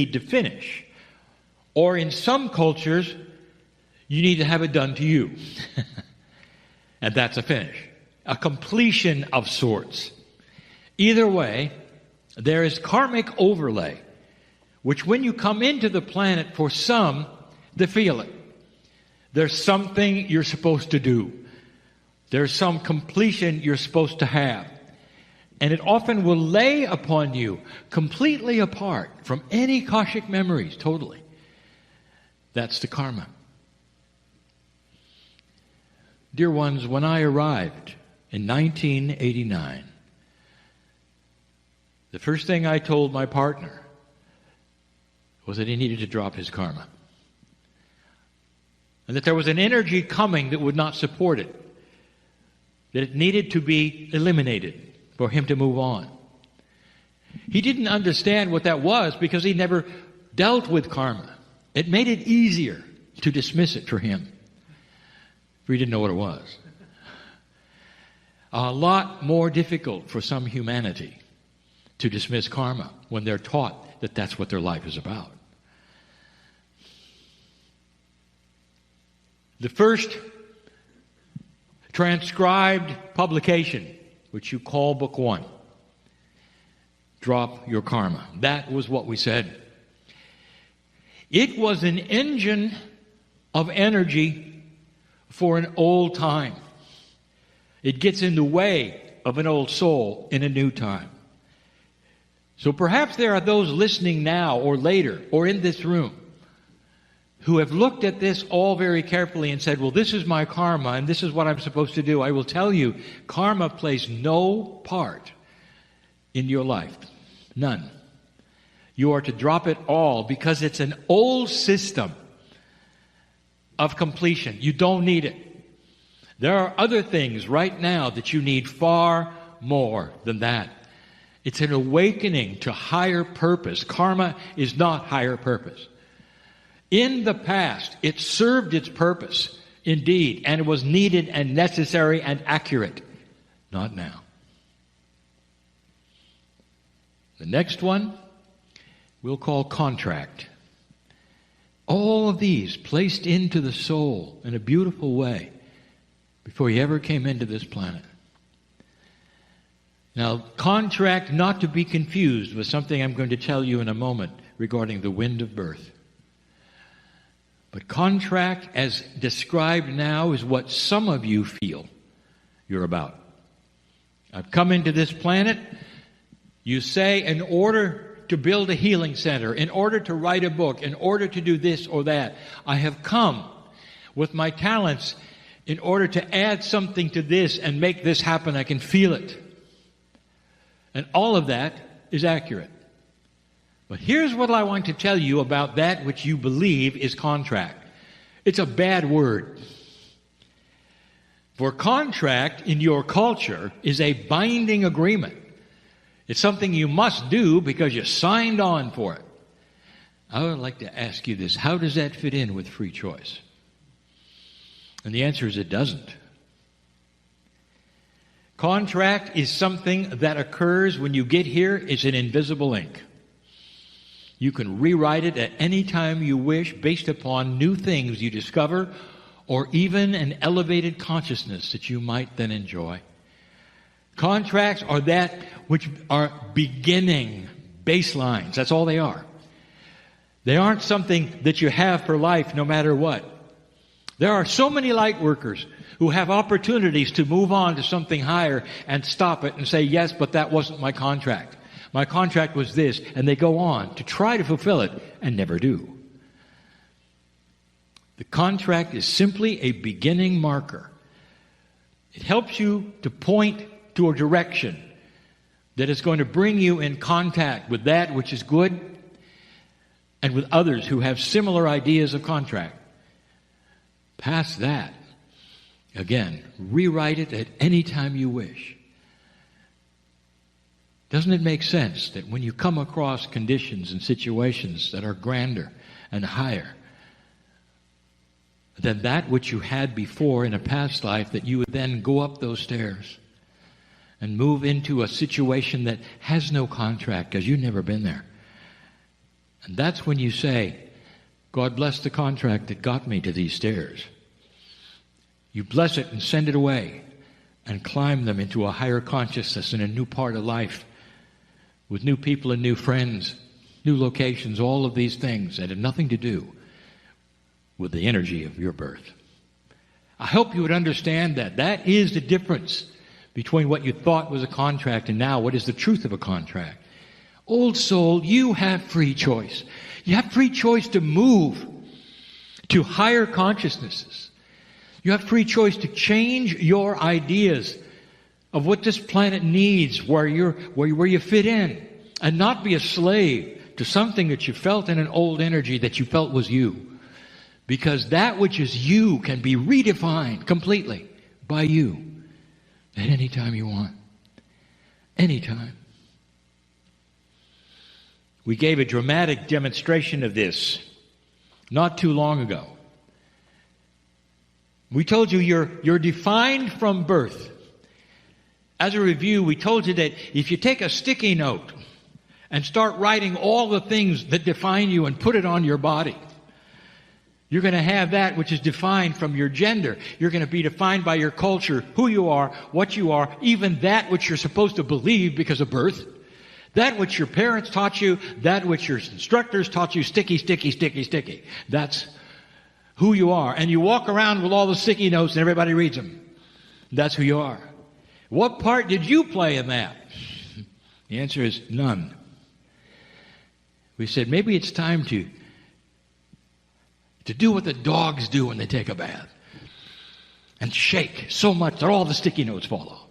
need to finish. Or in some cultures, you need to have it done to you. And that's a finish. A completion of sorts. Either way, there is karmic overlay, which when you come into the planet, for some, they feel it. There's something you're supposed to do. There's some completion you're supposed to have. And it often will lay upon you, completely apart from any Akashic memories, totally. That's the karma. Dear ones, when I arrived in 1989, the first thing I told my partner was that he needed to drop his karma. And that there was an energy coming that would not support it. That it needed to be eliminated for him to move on. He didn't understand what that was because he never dealt with karma. It made it easier to dismiss it for him. For he didn't know what it was. A lot more difficult for some humanity to dismiss karma when they're taught that that's what their life is about. The first transcribed publication, which you call Book 1, Drop Your Karma. That was what we said. It was an engine of energy for an old time. It gets in the way of an old soul in a new time. So perhaps there are those listening now or later or in this room who have looked at this all very carefully and said, well, this is my karma and this is what I'm supposed to do. I will tell you, karma plays no part in your life. None. You are to drop it all because it's an old system of completion. You don't need it. There are other things right now that you need far more than that. It's an awakening to higher purpose. Karma is not higher purpose. In the past, it served its purpose, indeed, and it was needed and necessary and accurate. Not now. The next one we'll call contract. All of these placed into the soul in a beautiful way before he ever came into this planet. Now, contract not to be confused with something I'm going to tell you in a moment regarding the wind of birth. But contract, as described now, is what some of you feel you're about. I've come into this planet, you say, in order to build a healing center, in order to write a book, in order to do this or that. I have come with my talents in order to add something to this and make this happen. I can feel it. And all of that is accurate. But here's what I want to tell you about that which you believe is contract. It's a bad word. For contract in your culture is a binding agreement. It's something you must do because you signed on for it. I would like to ask you this. How does that fit in with free choice? And the answer is it doesn't. Contract is something that occurs when you get here. It's an invisible ink. You can rewrite it at any time you wish based upon new things you discover or even an elevated consciousness that you might then enjoy. Contracts are that which are beginning baselines. That's all they are. They aren't something that you have for life no matter what. There are so many light workers who have opportunities to move on to something higher and stop it and say, yes, but that wasn't my contract. My contract was this, and they go on to try to fulfill it and never do. The contract is simply a beginning marker. It helps you to point to a direction that is going to bring you in contact with that which is good and with others who have similar ideas of contract. Past that, again, rewrite it at any time you wish. Doesn't it make sense that when you come across conditions and situations that are grander and higher than that which you had before in a past life, that you would then go up those stairs and move into a situation that has no contract because you've never been there? And that's when you say, God bless the contract that got me to these stairs. You bless it and send it away and climb them into a higher consciousness in a new part of life with new people and new friends, new locations, all of these things that have nothing to do with the energy of your birth. I hope you would understand that. That is the difference between what you thought was a contract and now what is the truth of a contract. Old soul, you have free choice. You have free choice to move to higher consciousnesses. You have free choice to change your ideas of what this planet needs, where you fit in, and not be a slave to something that you felt in an old energy that you felt was you. Because that which is you can be redefined completely by you at any time you want. Anytime. We gave a dramatic demonstration of this not too long ago. We told you you're defined from birth. As a review, we told you that if you take a sticky note and start writing all the things that define you and put it on your body, you're going to have that which is defined from your gender. You're going to be defined by your culture, who you are, what you are, even that which you're supposed to believe because of birth. That which your parents taught you, that which your instructors taught you, sticky, sticky, sticky, sticky. That's who you are. And you walk around with all the sticky notes and everybody reads them. That's who you are. What part did you play in that? The answer is none. We said maybe it's time to do what the dogs do when they take a bath and shake so much that all the sticky notes fall off.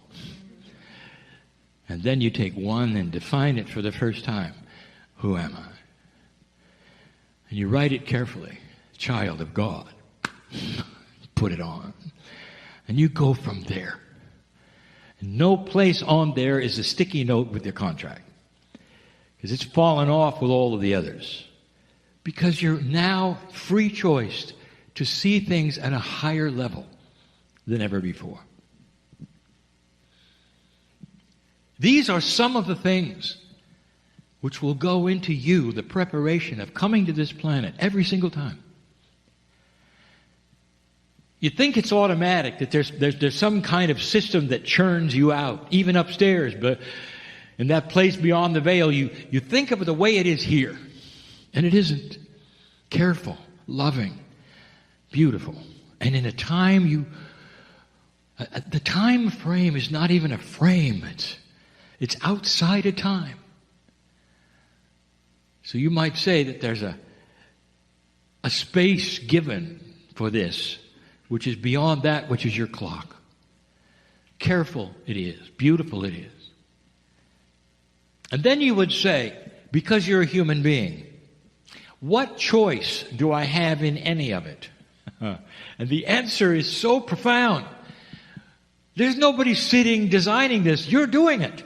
And then you take one and define it for the first time. Who am I? And you write it carefully. Child of God. Put it on. And you go from there. No place on there is a sticky note with your contract. Because it's fallen off with all of the others. Because you're now free choice to see things at a higher level than ever before. These are some of the things which will go into you, the preparation of coming to this planet every single time. You think it's automatic, that there's some kind of system that churns you out, even upstairs, but in that place beyond the veil, you think of it the way it is here. And it isn't. Careful, loving, beautiful. And in a time the time frame is not even a frame. It's outside of time. So you might say that there's a space given for this, which is beyond that which is your clock. Careful it is. Beautiful it is. And then you would say, because you're a human being, what choice do I have in any of it? And the answer is so profound. There's nobody sitting designing this. You're doing it.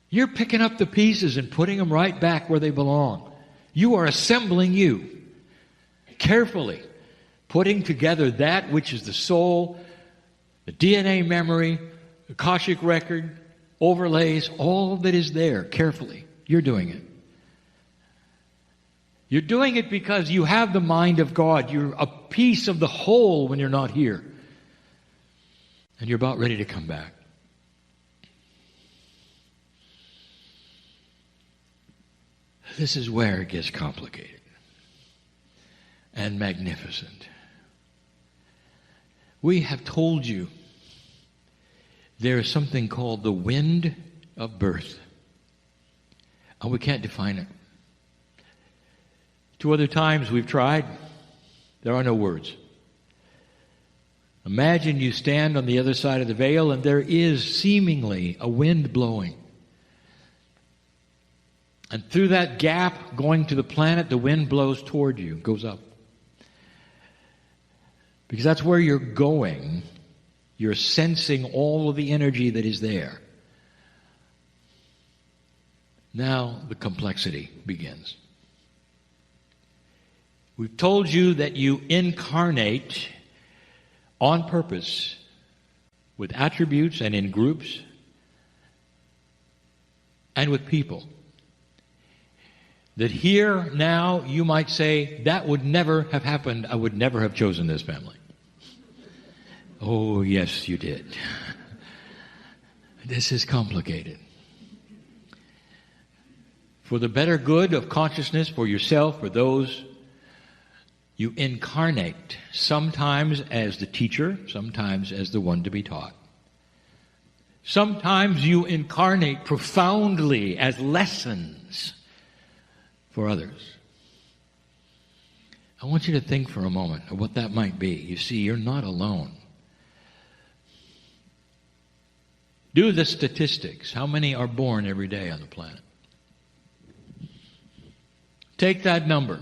You're picking up the pieces and putting them right back where they belong. You are assembling you. Carefully putting together that which is the soul, the DNA memory, the Akashic record, overlays, all that is there carefully. You're doing it. You're doing it because you have the mind of God. You're a piece of the whole when you're not here. And you're about ready to come back. This is where it gets complicated and magnificent. We have told you there is something called the wind of birth. And we can't define it. 2 other times we've tried. There are no words. Imagine you stand on the other side of the veil and there is seemingly a wind blowing. And through that gap going to the planet, the wind blows toward you, goes up. Because that's where you're going. You're sensing all of the energy that is there. Now the complexity begins. We've told you that you incarnate on purpose with attributes and in groups and with people. that here now you might say, that would never have happened. I would never have chosen this family. Oh, yes, you did. This is complicated. For the better good of consciousness, for yourself, for those, you incarnate, sometimes as the teacher, sometimes as the one to be taught. Sometimes you incarnate profoundly as lessons for others. I want you to think for a moment of what that might be. You see, you're not alone. Do the statistics. How many are born every day on the planet? Take that number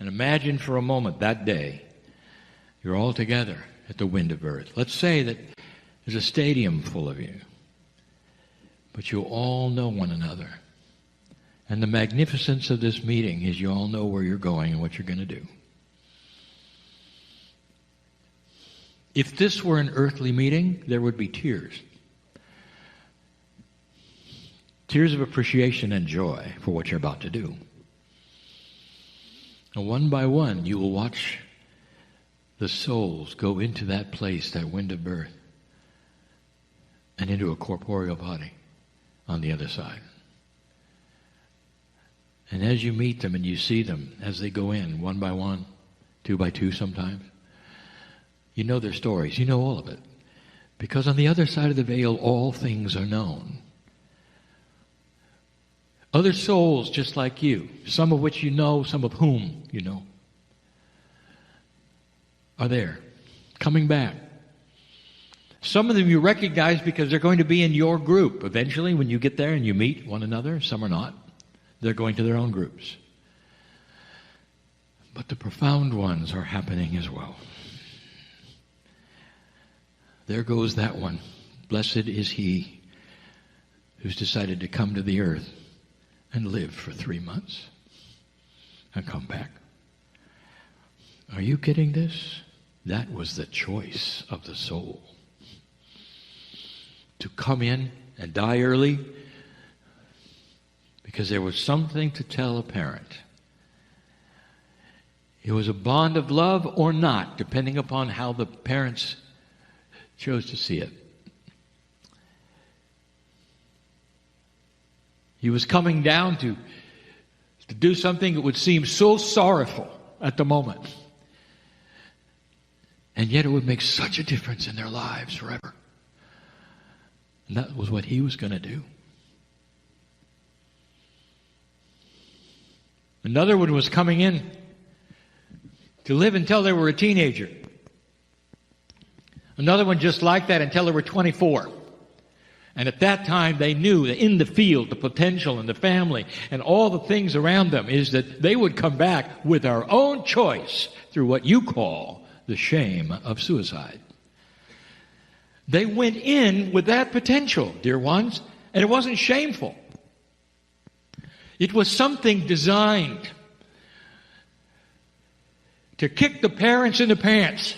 and imagine for a moment that day you're all together at the wind of birth. Let's say that there's a stadium full of you, but you all know one another. And the magnificence of this meeting is you all know where you're going and what you're going to do. If this were an earthly meeting, there would be tears. Tears of appreciation and joy for what you're about to do. And one by one, you will watch the souls go into that place, that wind of birth, and into a corporeal body on the other side. And as you meet them and you see them as they go in, one by one, two by two sometimes, you know their stories. You know all of it. Because on the other side of the veil, all things are known. Other souls just like you, some of which you know, some of whom you know, are there, coming back. Some of them you recognize because they're going to be in your group. Eventually, when you get there and you meet one another, some are not. They're going to their own groups. But the profound ones are happening as well. There goes that one. Blessed is he who's decided to come to the earth and live for 3 months and come back. Are you getting this? That was the choice of the soul. To come in and die early because there was something to tell a parent. It was a bond of love or not, depending upon how the parents chose to see it. He was coming down to do something that would seem so sorrowful at the moment. And yet it would make such a difference in their lives forever. And that was what he was going to do. Another one was coming in to live until they were a teenager. Another one just like that until they were 24. And at that time they knew that in the field, the potential and the family and all the things around them is that they would come back with our own choice through what you call the shame of suicide. They went in with that potential, dear ones, and it wasn't shameful. It was something designed to kick the parents in the pants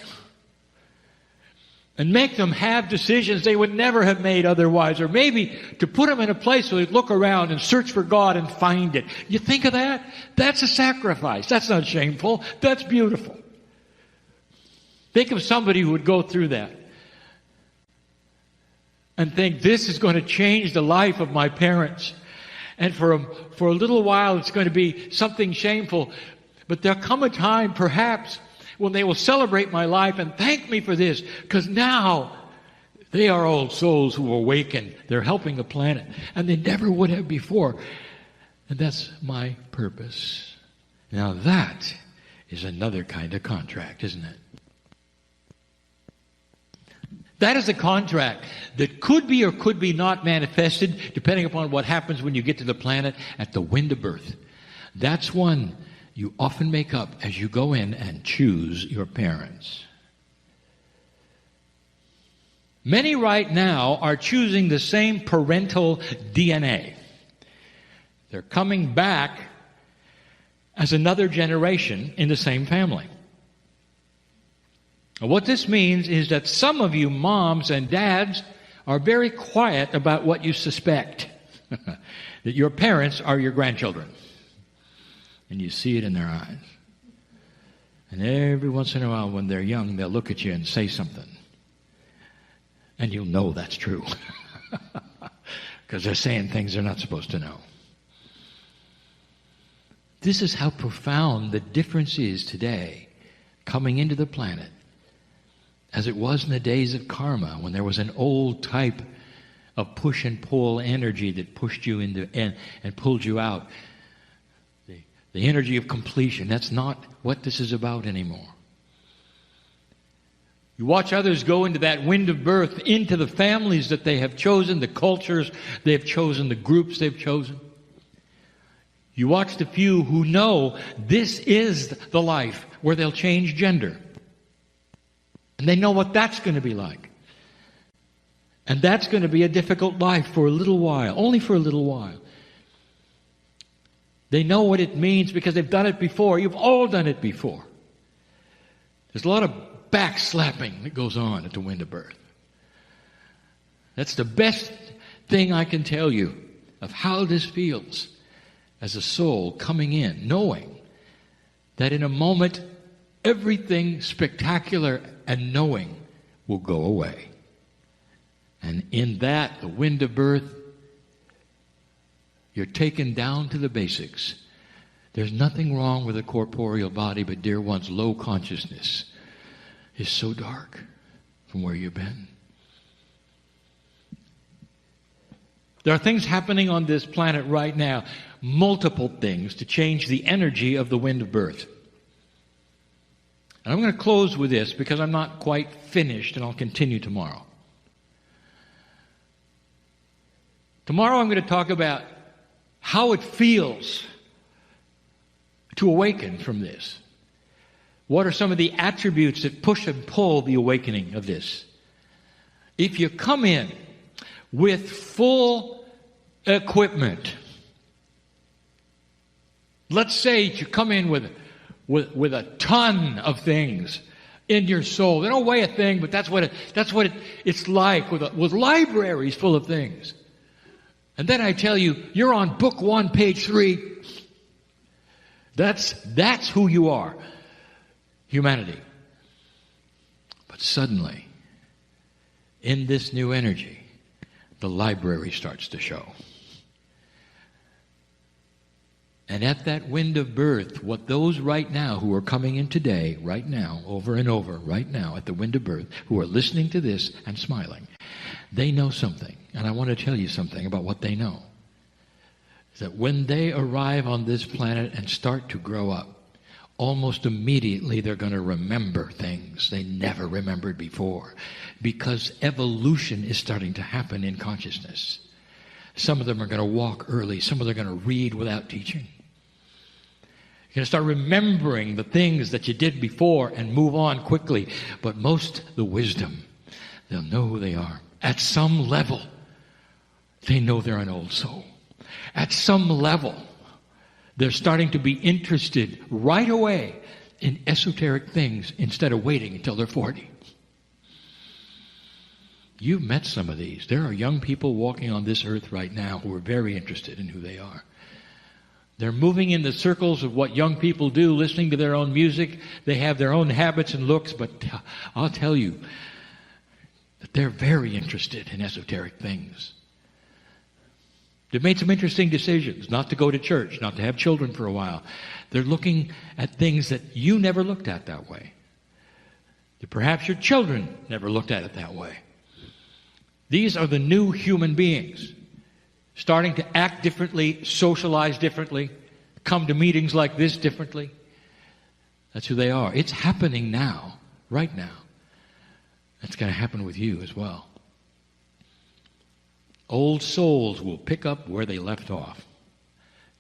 and make them have decisions they would never have made otherwise, or maybe to put them in a place where they'd look around and search for God and find it. You think of that? That's a sacrifice. That's not shameful. That's beautiful. Think of somebody who would go through that and think, this is going to change the life of my parents. And for a little while it's going to be something shameful. But there'll come a time, perhaps, when they will celebrate my life and thank me for this, because now they are old souls who awaken. They're helping the planet, and they never would have before. And that's my purpose. Now that is another kind of contract, isn't it? That is a contract that could be or could be not manifested, depending upon what happens when you get to the planet at the wind of birth. That's one you often make up as you go in and choose your parents. Many right now are choosing the same parental DNA. They're coming back as another generation in the same family. Now, what this means is that some of you moms and dads are very quiet about what you suspect, that your parents are your grandchildren. And you see it in their eyes. And every once in a while when they're young, they'll look at you and say something. And you'll know that's true. Because they're saying things they're not supposed to know. This is how profound the difference is today coming into the planet as it was in the days of karma, when there was an old type of push and pull energy that pushed you into and pulled you out. The energy of completion. That's not what this is about anymore. You watch others go into that wind of birth, into the families that they have chosen, the cultures they have chosen, the groups they've chosen. You watch the few who know this is the life where they'll change gender. And they know what that's going to be like. And that's going to be a difficult life for a little while, only for a little while. They know what it means because they've done it before. You've all done it before. There's a lot of backslapping that goes on at the wind of birth. That's the best thing I can tell you of how this feels as a soul coming in, knowing that in a moment everything spectacular and knowing will go away. And in that, the wind of birth, you're taken down to the basics. There's nothing wrong with a corporeal body, but dear ones, low consciousness is so dark from where you've been. There are things happening on this planet right now, multiple things to change the energy of the wind of birth. And I'm going to close with this because I'm not quite finished, and I'll continue tomorrow. Tomorrow I'm going to talk about how it feels to awaken from this. What are some of the attributes that push and pull the awakening of this? If you come in with full equipment, let's say you come in with a ton of things in your soul. They don't weigh a thing, but that's what it's like with libraries full of things. And then I tell you, you're on book 1, page 3. That's who you are. Humanity. But suddenly, in this new energy, the library starts to show. And at that wind of birth, what those right now who are coming in today, right now, over and over, right now, at the wind of birth, who are listening to this and smiling, they know something. And I want to tell you something about what they know. Is that when they arrive on this planet and start to grow up, almost immediately they're going to remember things they never remembered before. Because evolution is starting to happen in consciousness. Some of them are going to walk early. Some of them are going to read without teaching. You're going to start remembering the things that you did before and move on quickly. But most, the wisdom, they'll know who they are. At some level, they know they're an old soul. At some level, they're starting to be interested right away in esoteric things instead of waiting until they're 40. You've met some of these. There are young people walking on this earth right now who are very interested in who they are. They're moving in the circles of what young people do, listening to their own music. They have their own habits and looks, but I'll tell you that they're very interested in esoteric things. They've made some interesting decisions, not to go to church, not to have children for a while. They're looking at things that you never looked at that way. That perhaps your children never looked at it that way. These are the new human beings, starting to act differently, socialize differently, come to meetings like this differently. That's who they are. It's happening now, right now. That's going to happen with you as well. Old souls will pick up where they left off.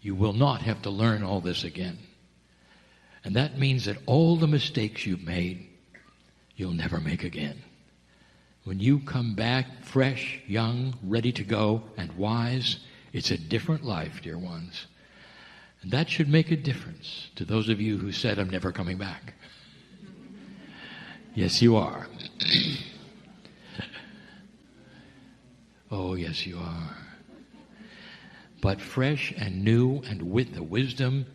You will not have to learn all this again. And that means that all the mistakes you've made, you'll never make again. When you come back fresh, young, ready to go, and wise, it's a different life, dear ones. And that should make a difference to those of you who said, I'm never coming back. Yes, you are. Oh, yes, you are. But fresh and new and with the wisdom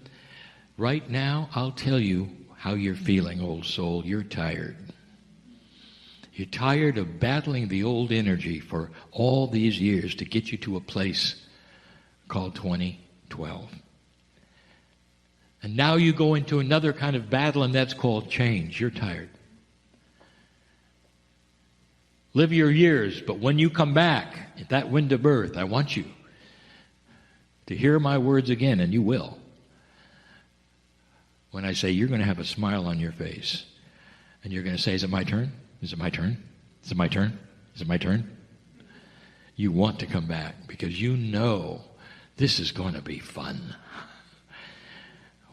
Right now, I'll tell you how you're feeling, old soul. You're tired. You're tired of battling the old energy for all these years to get you to a place called 2012. And now you go into another kind of battle, and that's called change. You're tired. Live your years, but when you come back at that wind of birth, I want you to hear my words again, and you will. When I say you're going to have a smile on your face, and you're going to say, is it my turn? Is it my turn? Is it my turn? Is it my turn? You want to come back because you know this is going to be fun.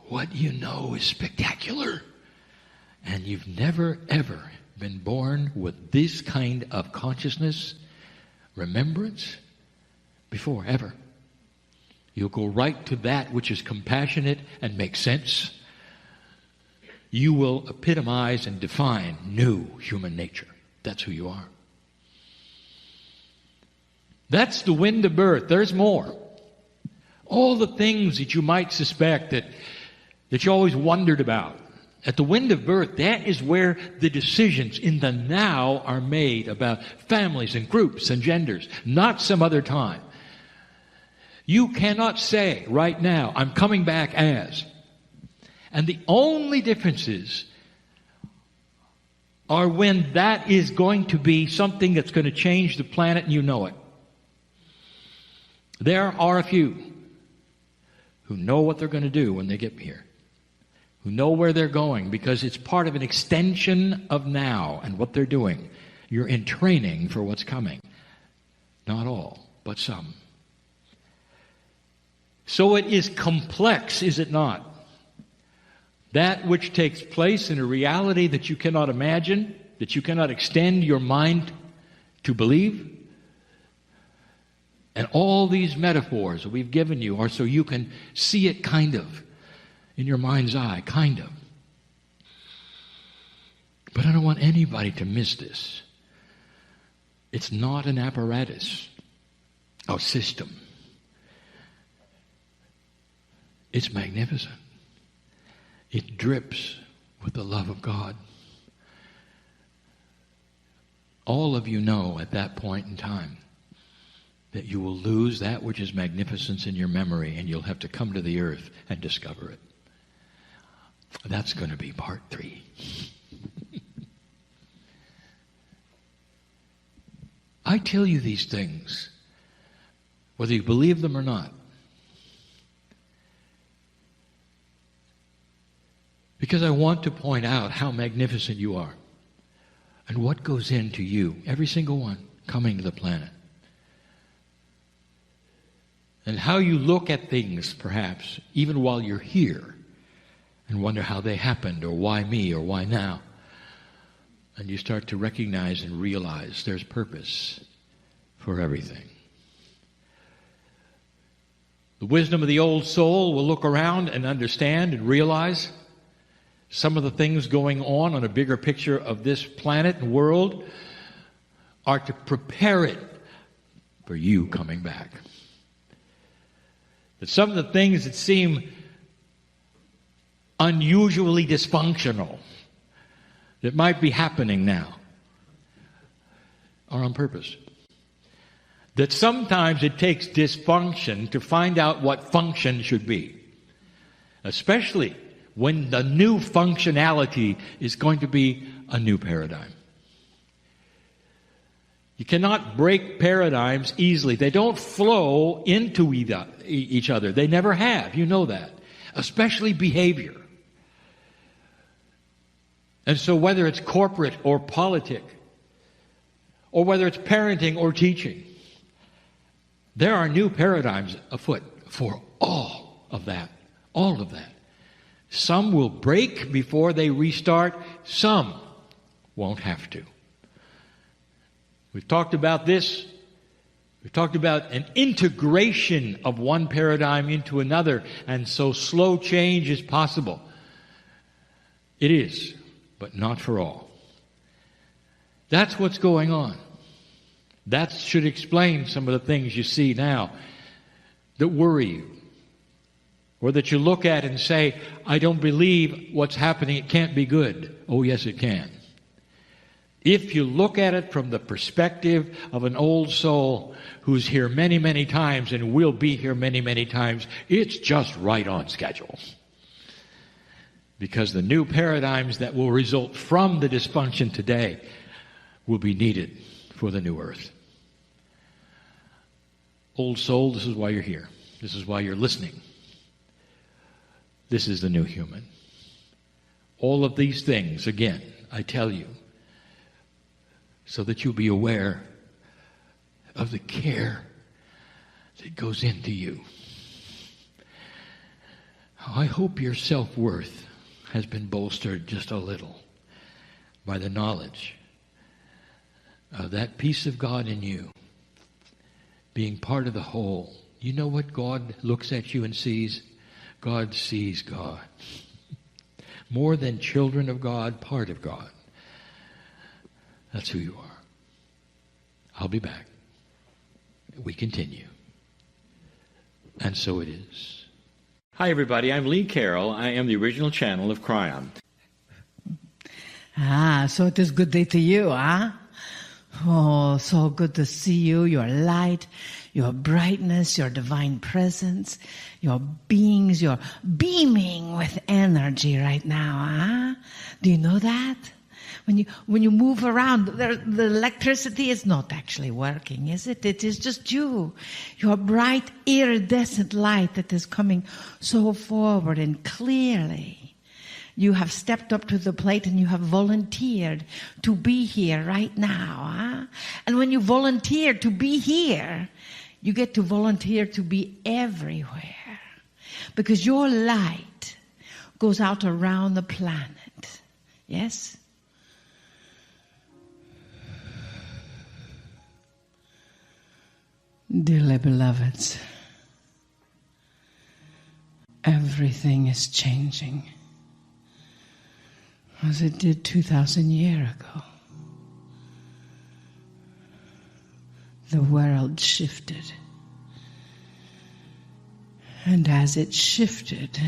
What you know is spectacular. And you've never, ever been born with this kind of consciousness, remembrance, before, ever. You'll go right to that which is compassionate and makes sense. You will epitomize and define new human nature. That's who you are. That's the wind of birth. There's more. All the things that you might suspect that you always wondered about. At the wind of birth, that is where the decisions in the now are made about families and groups and genders, not some other time. You cannot say right now, I'm coming back as. And the only differences are when that is going to be something that's going to change the planet and you know it. There are a few who know what they're going to do when they get here, who know where they're going because it's part of an extension of now and what they're doing. You're in training for what's coming. Not all, but some. So it is complex, is it not? That which takes place in a reality that you cannot imagine, that you cannot extend your mind to believe. And all these metaphors that we've given you are so you can see it kind of in your mind's eye, kind of. But I don't want anybody to miss this. It's not an apparatus, a system. It's magnificent. It drips with the love of God. All of you know at that point in time that you will lose that which is magnificence in your memory, and you'll have to come to the earth and discover it. That's going to be part 3. I tell you these things, whether you believe them or not, because I want to point out how magnificent you are and what goes into you, every single one coming to the planet. And how you look at things, perhaps, even while you're here, and wonder how they happened, or why me, or why now. And you start to recognize and realize there's purpose for everything. The wisdom of the old soul will look around and understand and realize some of the things going on a bigger picture of this planet and world are to prepare it for you coming back. That some of the things that seem unusually dysfunctional that might be happening now are on purpose. That sometimes it takes dysfunction to find out what function should be. Especially when the new functionality is going to be a new paradigm. You cannot break paradigms easily. They don't flow into each other. They never have. You know that. Especially behavior. And so whether it's corporate or politic, or whether it's parenting or teaching, there are new paradigms afoot for all of that. All of that. Some will break before they restart. Some won't have to. We've talked about this. We've talked about an integration of one paradigm into another, and so slow change is possible. It is, but not for all. That's what's going on. That should explain some of the things you see now that worry you. Or that you look at and say, I don't believe what's happening, it can't be good. Oh, yes, it can. If you look at it from the perspective of an old soul who's here many, many times and will be here many, many times, it's just right on schedule. Because the new paradigms that will result from the dysfunction today will be needed for the new earth. Old soul, this is why you're here. This is why you're listening. This is the new human. All of these things, again, I tell you, so that you'll be aware of the care that goes into you. I hope your self-worth has been bolstered just a little by the knowledge of that piece of God in you being part of the whole. You know what God looks at you and sees? God sees God. More than children of God, part of God. That's who you are. I'll be back. We continue. And so it is. Hi, everybody. I'm Lee Carroll. I am the original channel of Kryon. So it is good day to you, huh? Oh, so good to see you, your light, your brightness, your divine presence, your beings, you're beaming with energy right now, huh? Do you know that? When you move around, the electricity is not actually working, is it? It is just you. Your bright, iridescent light that is coming so forward and clearly. You have stepped up to the plate and you have volunteered to be here right now. Huh? And when you volunteer to be here, you get to volunteer to be everywhere. Because your light goes out around the planet. Yes? Dearly beloveds, everything is changing as it did 2,000 years ago. The world shifted. And as it shifted,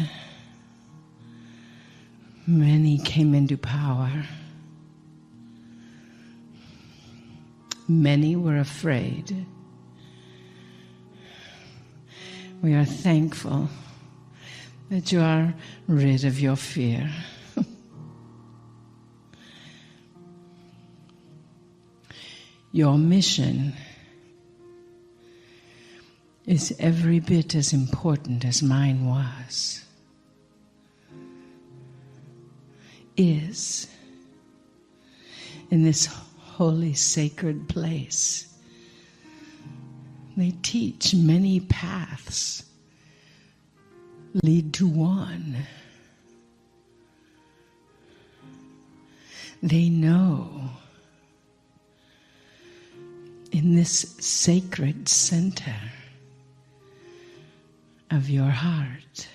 many came into power. Many were afraid. We are thankful that you are rid of your fear. Your mission is every bit as important as mine was. Is in this holy sacred place. They teach many paths lead to one. They know in this sacred center of your heart,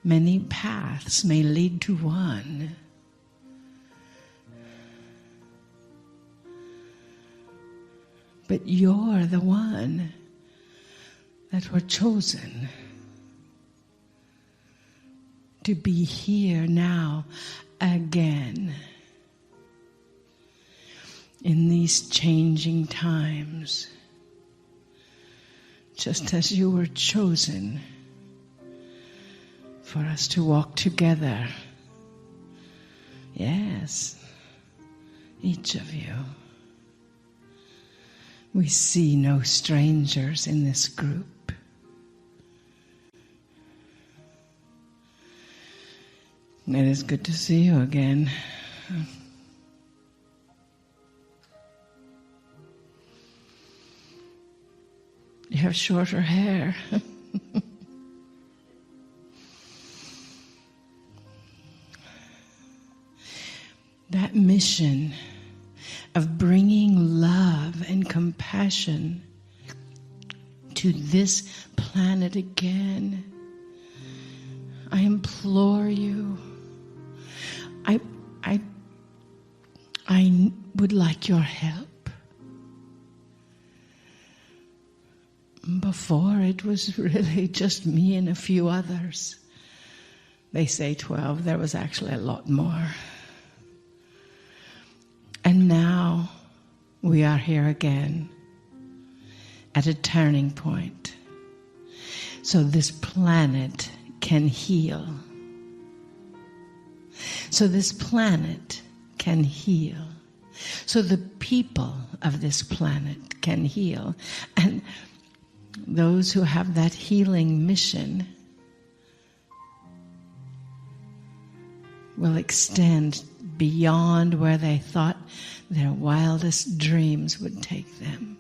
many paths may lead to one. But you're the one that were chosen to be here now again. In these changing times, just as you were chosen for us to walk together. Yes, each of you. We see no strangers in this group. It is good to see you again. You have shorter hair. That mission of bringing love and compassion to this planet again, I implore you. I would like your help. before it was really just me and a few others. They say 12. There was actually a lot more. And now we are here again at a turning point. So this planet can heal. So this planet can heal. So the people of this planet can heal. And those who have that healing mission will extend beyond where they thought their wildest dreams would take them.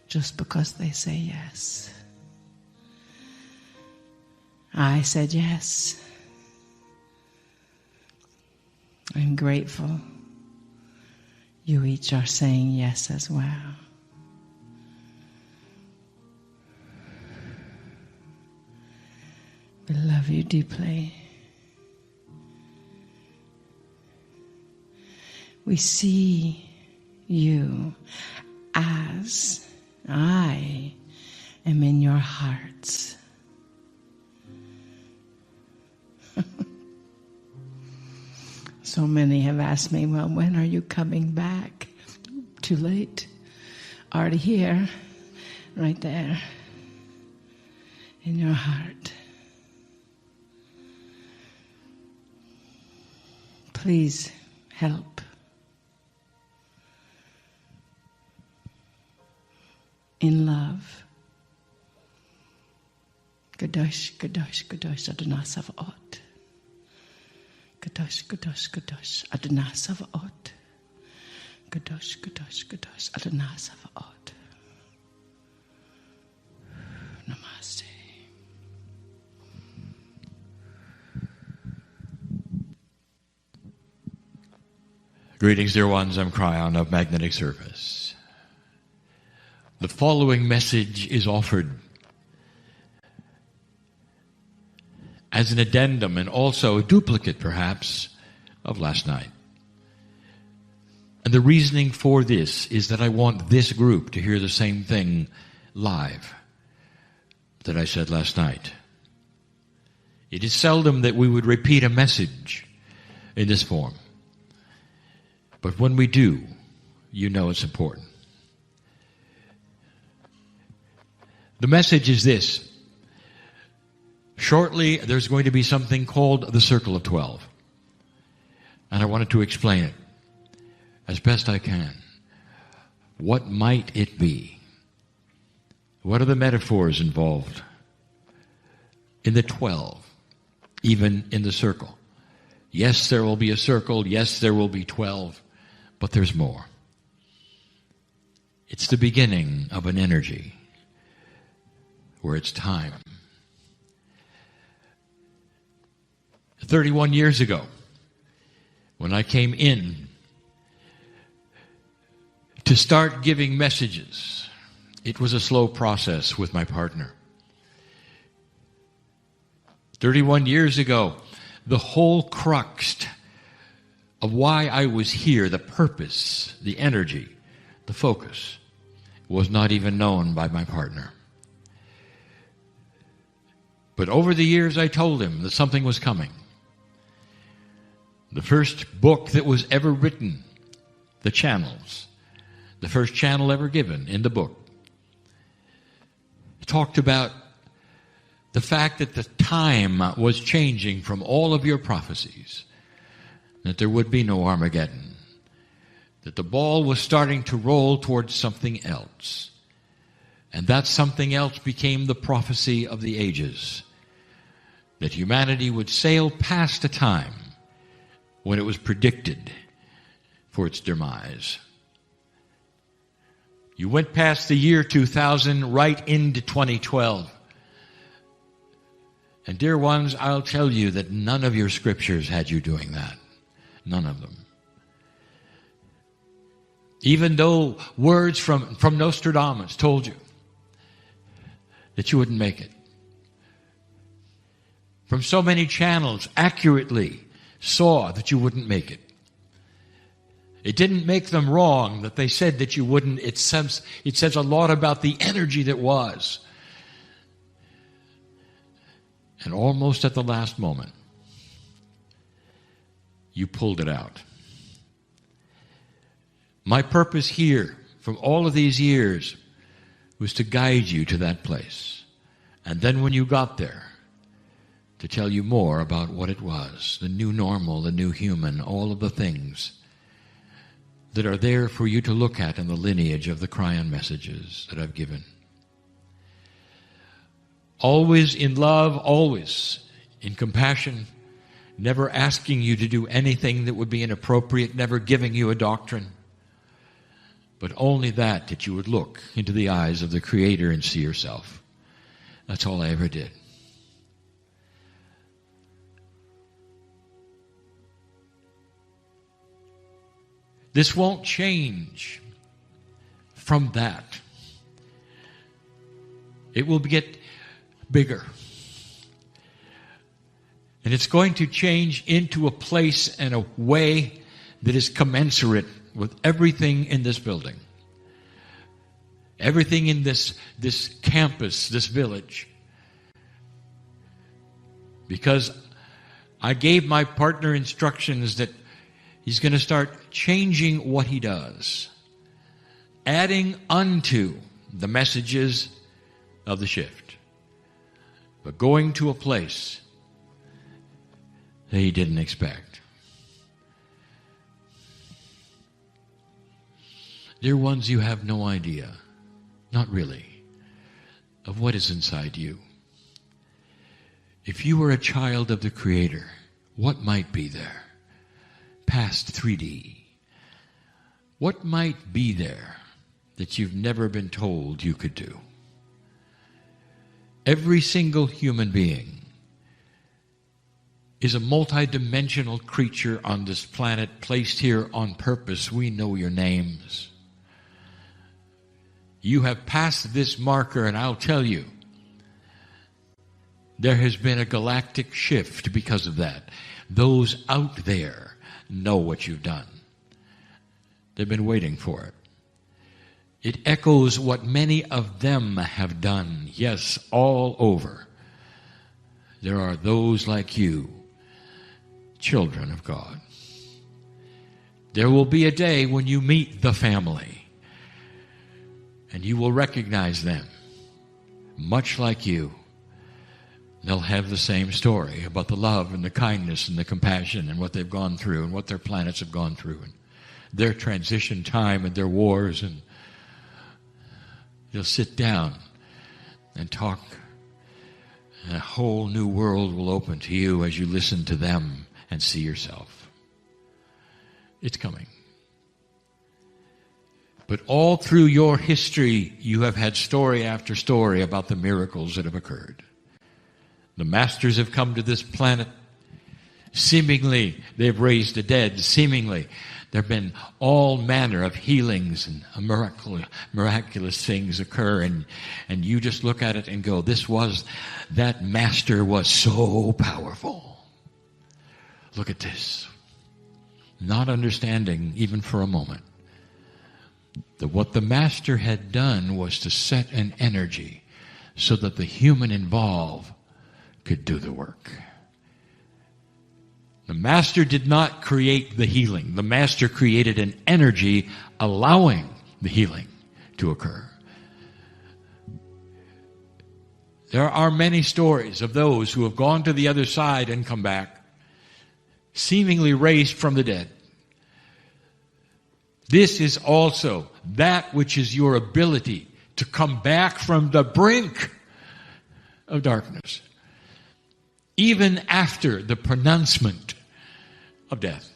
Just because they say yes. I said yes. I'm grateful. You each are saying yes as well. We love you deeply. We see you as I am in your hearts. So many have asked me, well, when are you coming back? Too late. Already here, right there, in your heart. Please help. In love. Kadosh, Kadosh, Kadosh, Adonai Savaot. Kadosh, Kadosh, Kadosh, Adonai Savaot. Kadosh, Kadosh, Kadosh, Adonai Savaot. Namaste. Greetings, dear ones. I'm Kryon of Magnetic Service. The following message is offered as an addendum and also a duplicate, perhaps, of last night. And the reasoning for this is that I want this group to hear the same thing live that I said last night. It is seldom that we would repeat a message in this form. But when we do, you know it's important. The message is this. Shortly, there's going to be something called the Circle of 12. And I wanted to explain it as best I can. What might it be? What are the metaphors involved in the 12, even in the circle? Yes, there will be a circle. Yes, there will be 12. But there's more. It's the beginning of an energy where it's time. 31 years ago, when I came in to start giving messages, it was a slow process with my partner. 31 years ago, the whole crux of why I was here, the purpose, the energy, the focus, was not even known by my partner. But over the years, I told him that something was coming. The first book that was ever written, The Channels, the first channel ever given in the book, talked about the fact that the time was changing from all of your prophecies, that there would be no Armageddon, that the ball was starting to roll towards something else. And that something else became the prophecy of the ages, that humanity would sail past a time when it was predicted for its demise. You went past the year 2000 right into 2012. And dear ones, I'll tell you that none of your scriptures had you doing that. None of them. Even though words from Nostradamus told you that you wouldn't make it. From so many channels accurately saw that you wouldn't make it. It didn't make them wrong that they said that you wouldn't. It says a lot about the energy that was. And almost at the last moment, you pulled it out. My purpose here, from all of these years, was to guide you to that place. And then when you got there, to tell you more about what it was, the new normal, the new human, all of the things that are there for you to look at in the lineage of the Kryon messages that I've given. Always in love, always in compassion, never asking you to do anything that would be inappropriate, never giving you a doctrine, but only that you would look into the eyes of the Creator and see yourself. That's all I ever did. This won't change from that. It will get bigger. And it's going to change into a place and a way that is commensurate with everything in this building. Everything in this campus, this village. Because I gave my partner instructions that he's going to start changing what he does, adding unto the messages of the shift, but going to a place that he didn't expect. Dear ones, you have no idea, not really, of what is inside you. If you were a child of the Creator, what might be there? Past 3D. What might be there that you've never been told you could do? Every single human being is a multidimensional creature on this planet, placed here on purpose. We know your names. You have passed this marker, and I'll tell you, there has been a galactic shift because of that. Those out there know what you've done. They've been waiting for it. It echoes what many of them have done. Yes, all over. There are those like you, children of God. There will be a day when you meet the family, and you will recognize them, much like you. They'll have the same story about the love and the kindness and the compassion and what they've gone through and what their planets have gone through and their transition time and their wars. And you'll sit down and talk, and a whole new world will open to you as you listen to them and see yourself. It's coming. But all through your history, you have had story after story about the miracles that have occurred. The masters have come to this planet. Seemingly, they've raised the dead. Seemingly, there have been all manner of healings and miraculous things occur. And you just look at it and go, that master was so powerful. Look at this. Not understanding, even for a moment, that what the master had done was to set an energy so that the human involved could do the work. The master did not create the healing. The master created an energy allowing the healing to occur. There are many stories of those who have gone to the other side and come back, seemingly raised from the dead. This is also that which is your ability to come back from the brink of darkness, even after the pronouncement of death.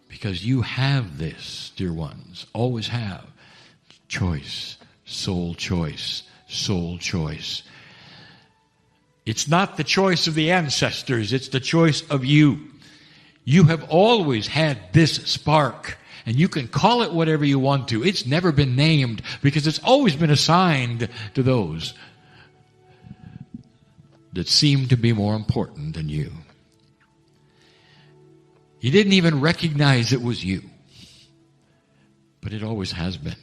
Because you have this, dear ones, always have. Choice, soul choice, soul choice. It's not the choice of the ancestors, it's the choice of you. You have always had this spark, and you can call it whatever you want to. It's never been named because it's always been assigned to those that seem to be more important than you. You didn't even recognize it was you. But it always has been.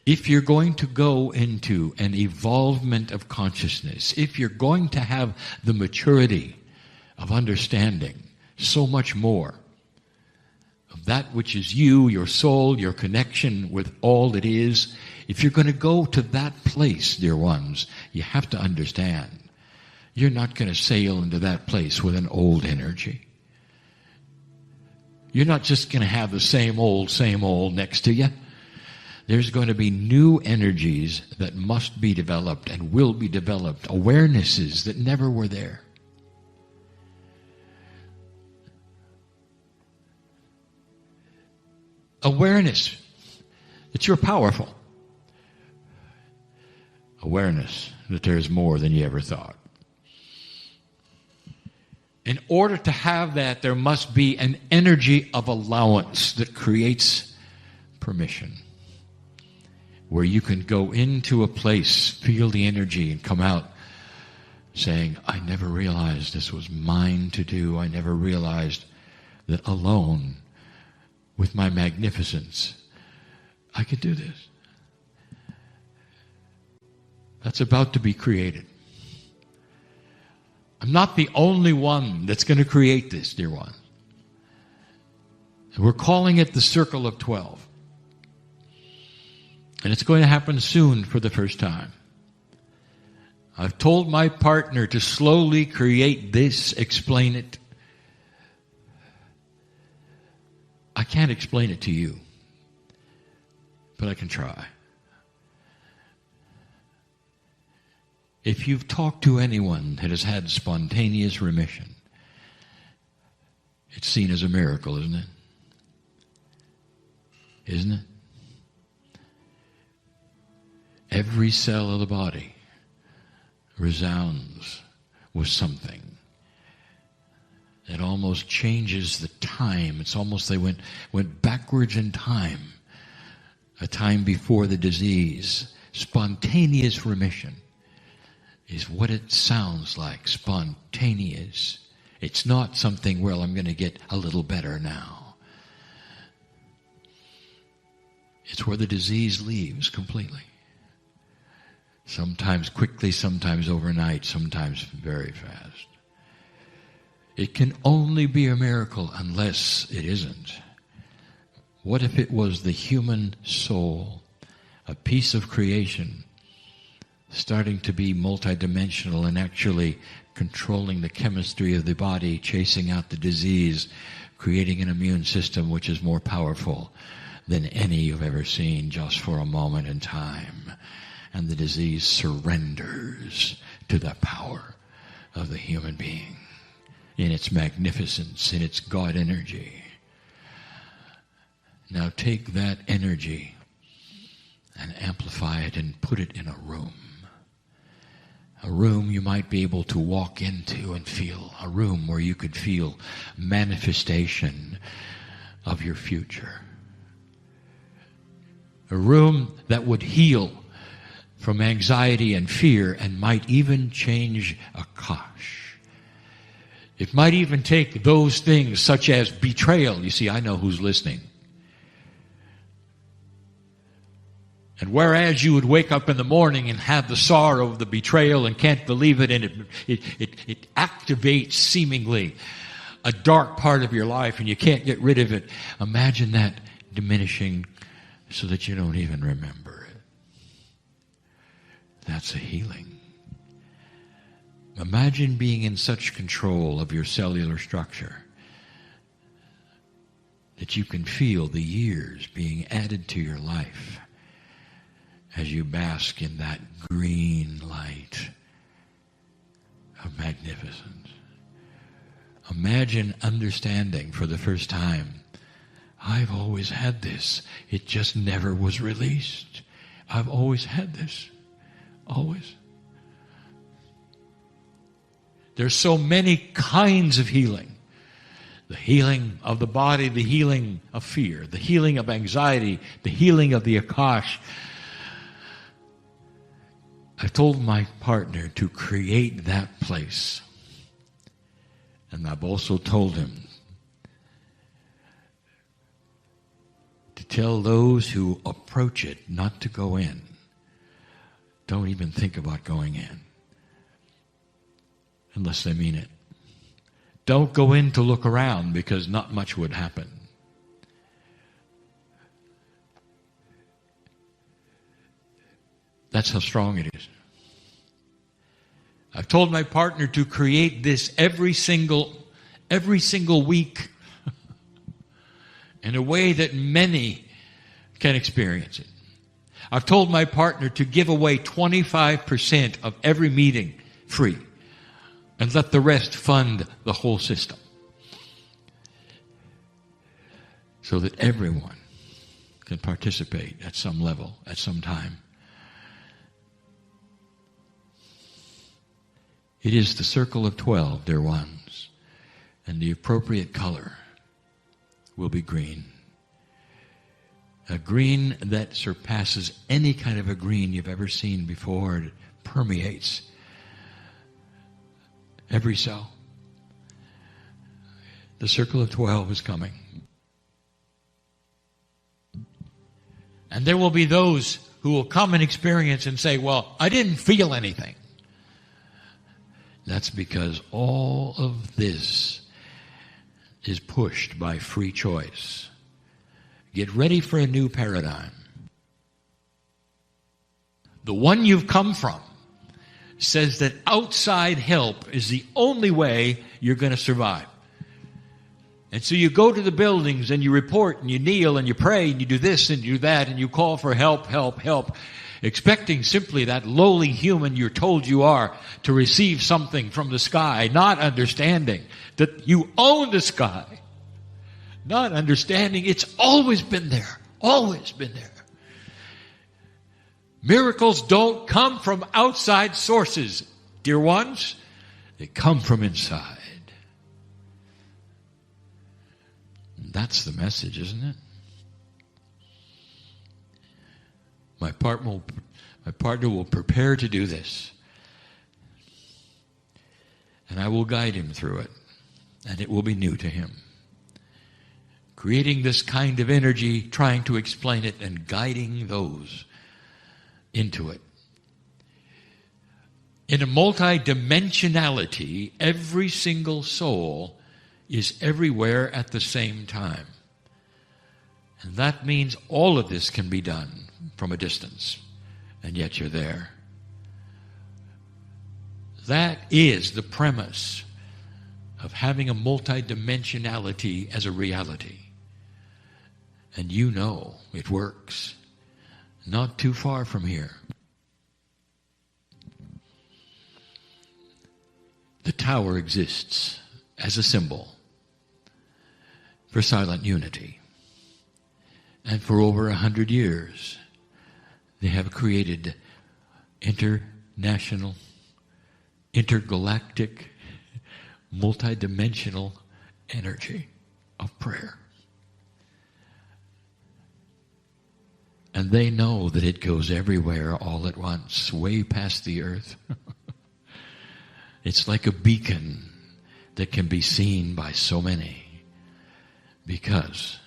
If you're going to go into an evolvement of consciousness, if you're going to have the maturity of understanding so much more of that which is you, your soul, your connection with all that is, if you're going to go to that place, dear ones, you have to understand you're not going to sail into that place with an old energy. You're not just going to have the same old next to you. There's going to be new energies that must be developed and will be developed, awarenesses that never were there. Awareness that you're powerful. Awareness that there's more than you ever thought. In order to have that, there must be an energy of allowance that creates permission. Where you can go into a place, feel the energy, and come out saying, I never realized this was mine to do. I never realized that alone, with my magnificence, I could do this. That's about to be created. I'm not the only one that's going to create this, dear one. And we're calling it the Circle of 12. And it's going to happen soon for the first time. I've told my partner to slowly create this, explain it. I can't explain it to you, but I can try. If you've talked to anyone that has had spontaneous remission, it's seen as a miracle, isn't it? Isn't it? Every cell of the body resounds with something that almost changes the time. It's almost they went backwards in time, a time before the disease. Spontaneous remission is what it sounds like, spontaneous. It's not something, well, I'm going to get a little better now. It's where the disease leaves completely. Sometimes quickly, sometimes overnight, sometimes very fast. It can only be a miracle unless it isn't. What if it was the human soul, a piece of creation, starting to be multidimensional and actually controlling the chemistry of the body, chasing out the disease, creating an immune system which is more powerful than any you've ever seen just for a moment in time. And the disease surrenders to the power of the human being in its magnificence, in its God energy. Now take that energy and amplify it and put it in a room. A room you might be able to walk into and feel. A room where you could feel manifestation of your future. A room that would heal from anxiety and fear and might even change Akash. It might even take those things such as betrayal. You see, I know who's listening. And whereas you would wake up in the morning and have the sorrow of the betrayal and can't believe it, and it activates seemingly a dark part of your life and you can't get rid of it, imagine that diminishing so that you don't even remember it. That's a healing. Imagine being in such control of your cellular structure that you can feel the years being added to your life as you bask in that green light of magnificence. Imagine understanding for the first time, I've always had this. It just never was released. I've always had this. Always. There's so many kinds of healing. The healing of the body, the healing of fear, the healing of anxiety, the healing of the Akash. I told my partner to create that place And I've also told him to tell those who approach it not to go in. Don't even think about going in unless they mean it. Don't go in to look around because not much would happen. That's how strong it is. I've told my partner to create this every single week in a way that many can experience it. I've told my partner to give away 25% of every meeting free and let the rest fund the whole system so that everyone can participate at some level, at some time. It is the circle of 12, dear ones, and the appropriate color will be green. A green that surpasses any kind of a green you've ever seen before. It permeates every cell. The circle of 12 is coming. And there will be those who will come and experience and say, well, I didn't feel anything. That's because all of this is pushed by free choice. Get ready for a new paradigm. The one you've come from says that outside help is the only way you're going to survive. And so you go to the buildings and you report and you kneel and you pray and you do this and you do that and you call for help, help, help, expecting simply that lowly human you're told you are to receive something from the sky, not understanding that you own the sky, not understanding it's always been there, always been there. Miracles don't come from outside sources, dear ones. They come from inside. That's the message, isn't it? My partner will prepare to do this. And I will guide him through it. And it will be new to him. Creating this kind of energy, trying to explain it, and guiding those into it. In a multi-dimensionality, every single soul is everywhere at the same time. And that means all of this can be done from a distance, and yet you're there. That is the premise of having a multidimensionality as a reality. And you know it works. Not too far from here. The tower exists as a symbol for silent unity. And for over 100 years, they have created international, intergalactic, multidimensional energy of prayer. And they know that it goes everywhere all at once, way past the earth. It's like a beacon that can be seen by so many because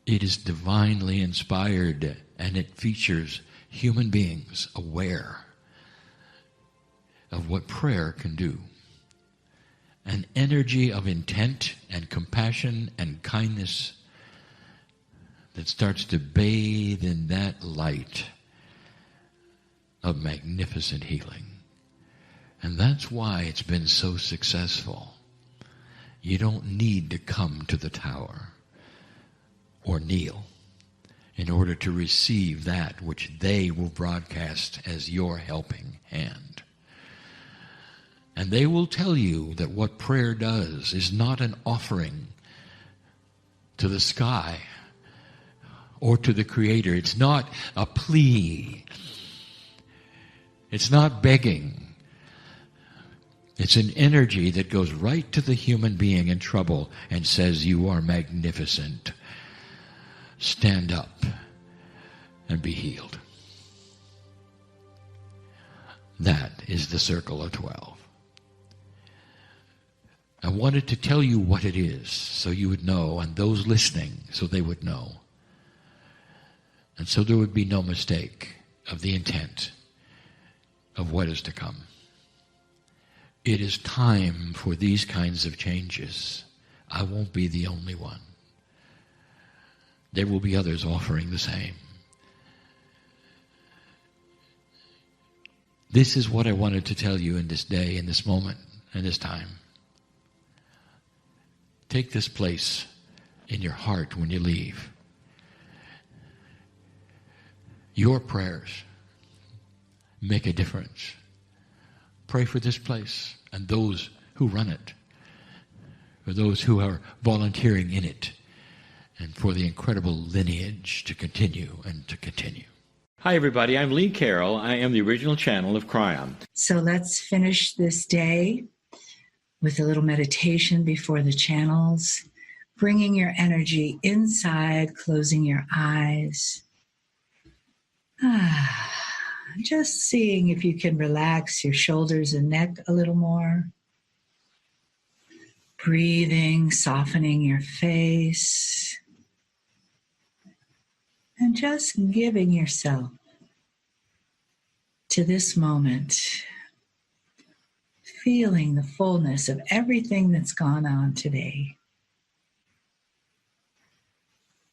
it is divinely inspired and it features human beings aware of what prayer can do. An energy of intent and compassion and kindness that starts to bathe in that light of magnificent healing. And that's why it's been so successful. You don't need to come to the tower or kneel in order to receive that which they will broadcast as your helping hand. And they will tell you that what prayer does is not an offering to the sky or to the Creator. It's not a plea. It's not begging. It's an energy that goes right to the human being in trouble and says, you are magnificent. Stand up and be healed. That is the circle of 12. I wanted to tell you what it is so you would know, and those listening so they would know. And so there would be no mistake of the intent of what is to come. It is time for these kinds of changes. I won't be the only one. There will be others offering the same. This is what I wanted to tell you in this day, in this moment, in this time. Take this place in your heart when you leave. Your prayers make a difference. Pray for this place and those who run it, for those who are volunteering in it, and for the incredible lineage to continue and to continue. Hi, everybody. I'm Lee Carroll. I am the original channel of Kryon. So let's finish this day with a little meditation before the channels, bringing your energy inside, closing your eyes. Just seeing if you can relax your shoulders and neck a little more. Breathing, softening your face. And just giving yourself to this moment, feeling the fullness of everything that's gone on today.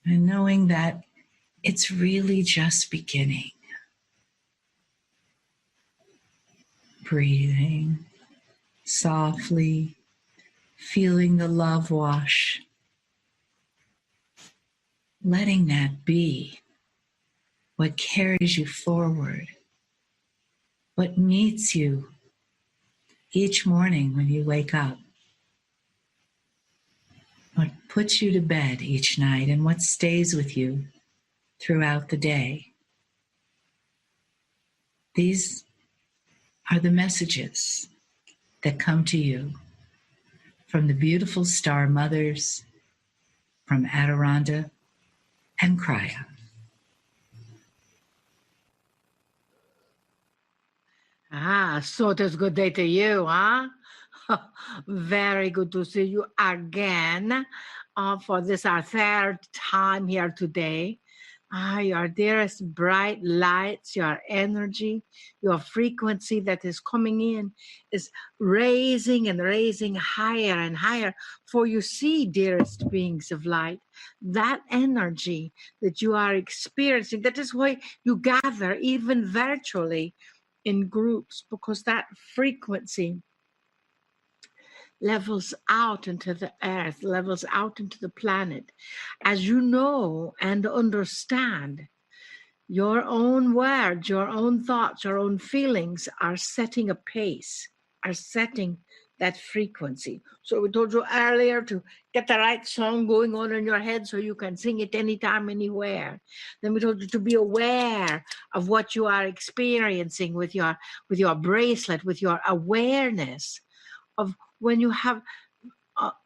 And knowing that it's really just beginning. Breathing softly, feeling the love wash. Letting that be what carries you forward, what meets you each morning when you wake up, what puts you to bed each night, and what stays with you throughout the day. These are the messages that come to you from the beautiful star mothers, from Adirondack and Kryon. So it is good day to you, huh? Very good to see you again for this our third time here today. Your dearest bright lights, your energy, your frequency that is coming in is raising and raising higher and higher. For you see, dearest beings of light, that energy that you are experiencing, that is why you gather even virtually in groups, because that frequency levels out into the earth, levels out into the planet. As you know and understand, your own words, your own thoughts, your own feelings are setting a pace, are setting that frequency. So we told you earlier to get the right song going on in your head so you can sing it anytime, anywhere. Then we told you to be aware of what you are experiencing with your bracelet, with your awareness of when you have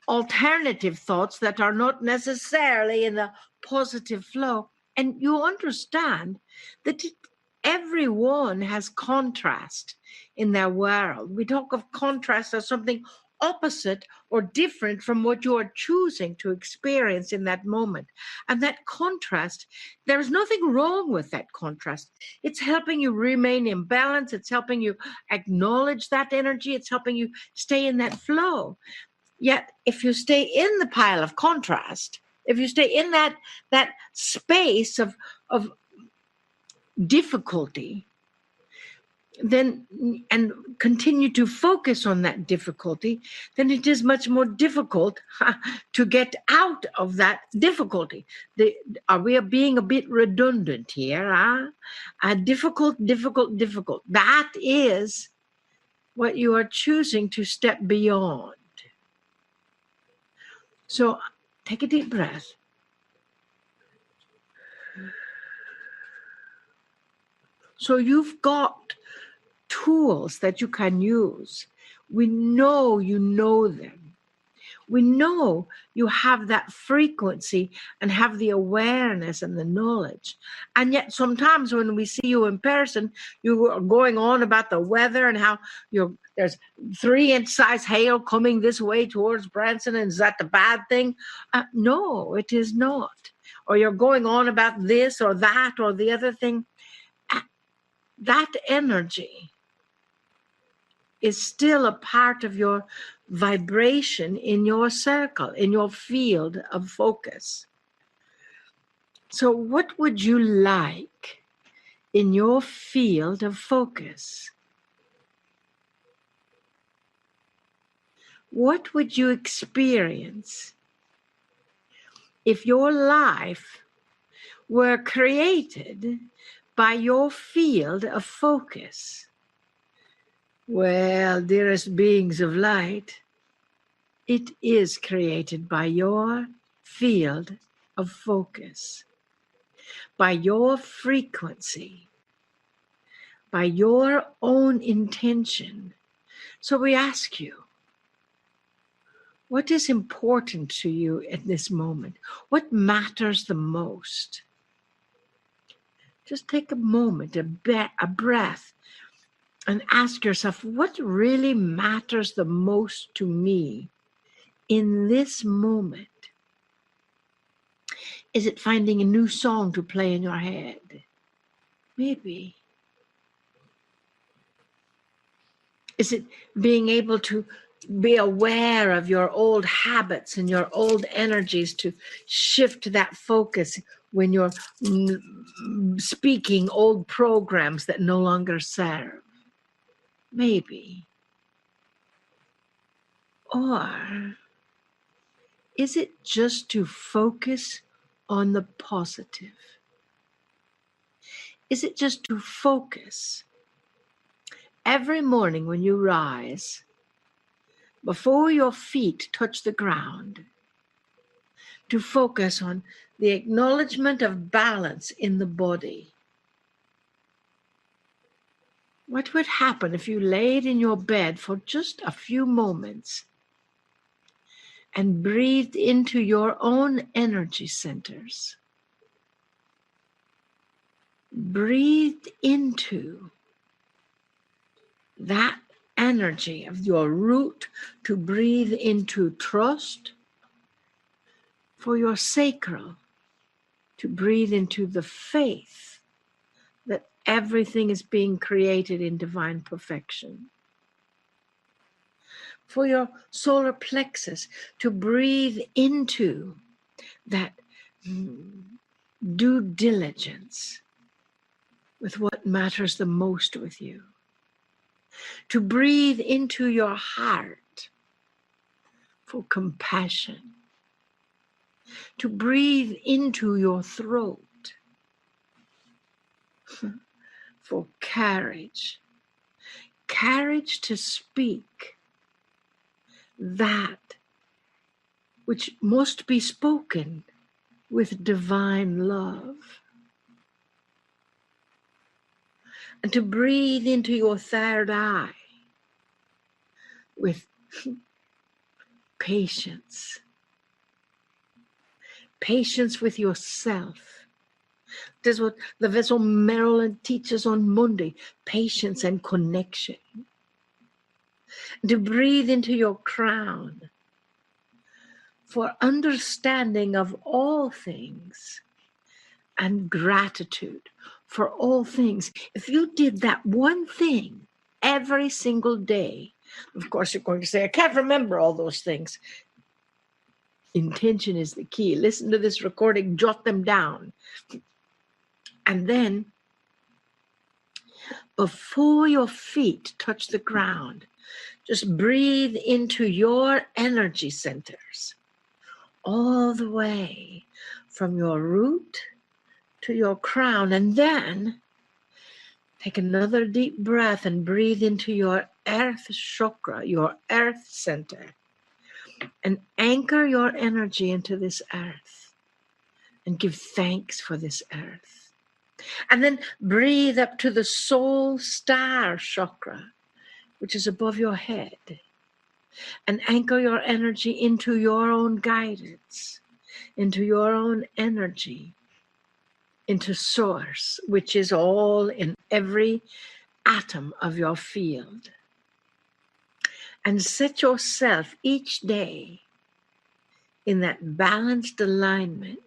alternative thoughts that are not necessarily in the positive flow. And you understand that everyone has contrast in their world. We talk of contrast as something opposite or different from what you are choosing to experience in that moment. And that contrast, there is nothing wrong with that contrast. It's helping you remain in balance. It's helping you acknowledge that energy. It's helping you stay in that flow. Yet, if you stay in the pile of contrast, if you stay in that space of difficulty, then and continue to focus on that difficulty, then it is much more difficult to get out of that difficulty. Are we being a bit redundant here? Difficult. That is what you are choosing to step beyond. So take a deep breath. So you've got tools that you can use. We know you know them. We know you have that frequency and have the awareness and the knowledge. And yet sometimes when we see you in person, you are going on about the weather and how there's 3-inch size hail coming this way towards Branson, and is that the bad thing? No, it is not. Or you're going on about this or that or the other thing. That energy is still a part of your vibration in your circle, in your field of focus. So what would you like in your field of focus? What would you experience if your life were created by your field of focus? Well, dearest beings of light, it is created by your field of focus, by your frequency, by your own intention. So we ask you, what is important to you at this moment? What matters the most? Just take a moment, a breath, and ask yourself, what really matters the most to me in this moment? Is it finding a new song to play in your head? Maybe. Is it being able to be aware of your old habits and your old energies to shift that focus when you're speaking old programs that no longer serve? Maybe. Or is it just to focus on the positive? Is it just to focus every morning when you rise, before your feet touch the ground, to focus on the acknowledgement of balance in the body? What would happen if you laid in your bed for just a few moments and breathed into your own energy centers? Breathed into that energy of your root, to breathe into trust, for your sacral, to breathe into the faith that everything is being created in divine perfection. For your solar plexus, to breathe into that due diligence with what matters the most with you. To breathe into your heart for compassion. To breathe into your throat for courage. Courage to speak that which must be spoken with divine love. And to breathe into your third eye with patience. Patience with yourself. This is what the Vessel Marilyn teaches on Monday. Patience and connection. To breathe into your crown for understanding of all things and gratitude for all things. If you did that one thing every single day, of course you're going to say, I can't remember all those things. Intention is the key. Listen to this recording, jot them down. And then, before your feet touch the ground, just breathe into your energy centers, all the way from your root to your crown. And then take another deep breath and breathe into your earth chakra, your earth center, and anchor your energy into this earth and give thanks for this earth. And then breathe up to the soul star chakra, which is above your head. and anchor your energy into your own guidance, into your own energy, into source, which is all in every atom of your field. And set yourself each day in that balanced alignment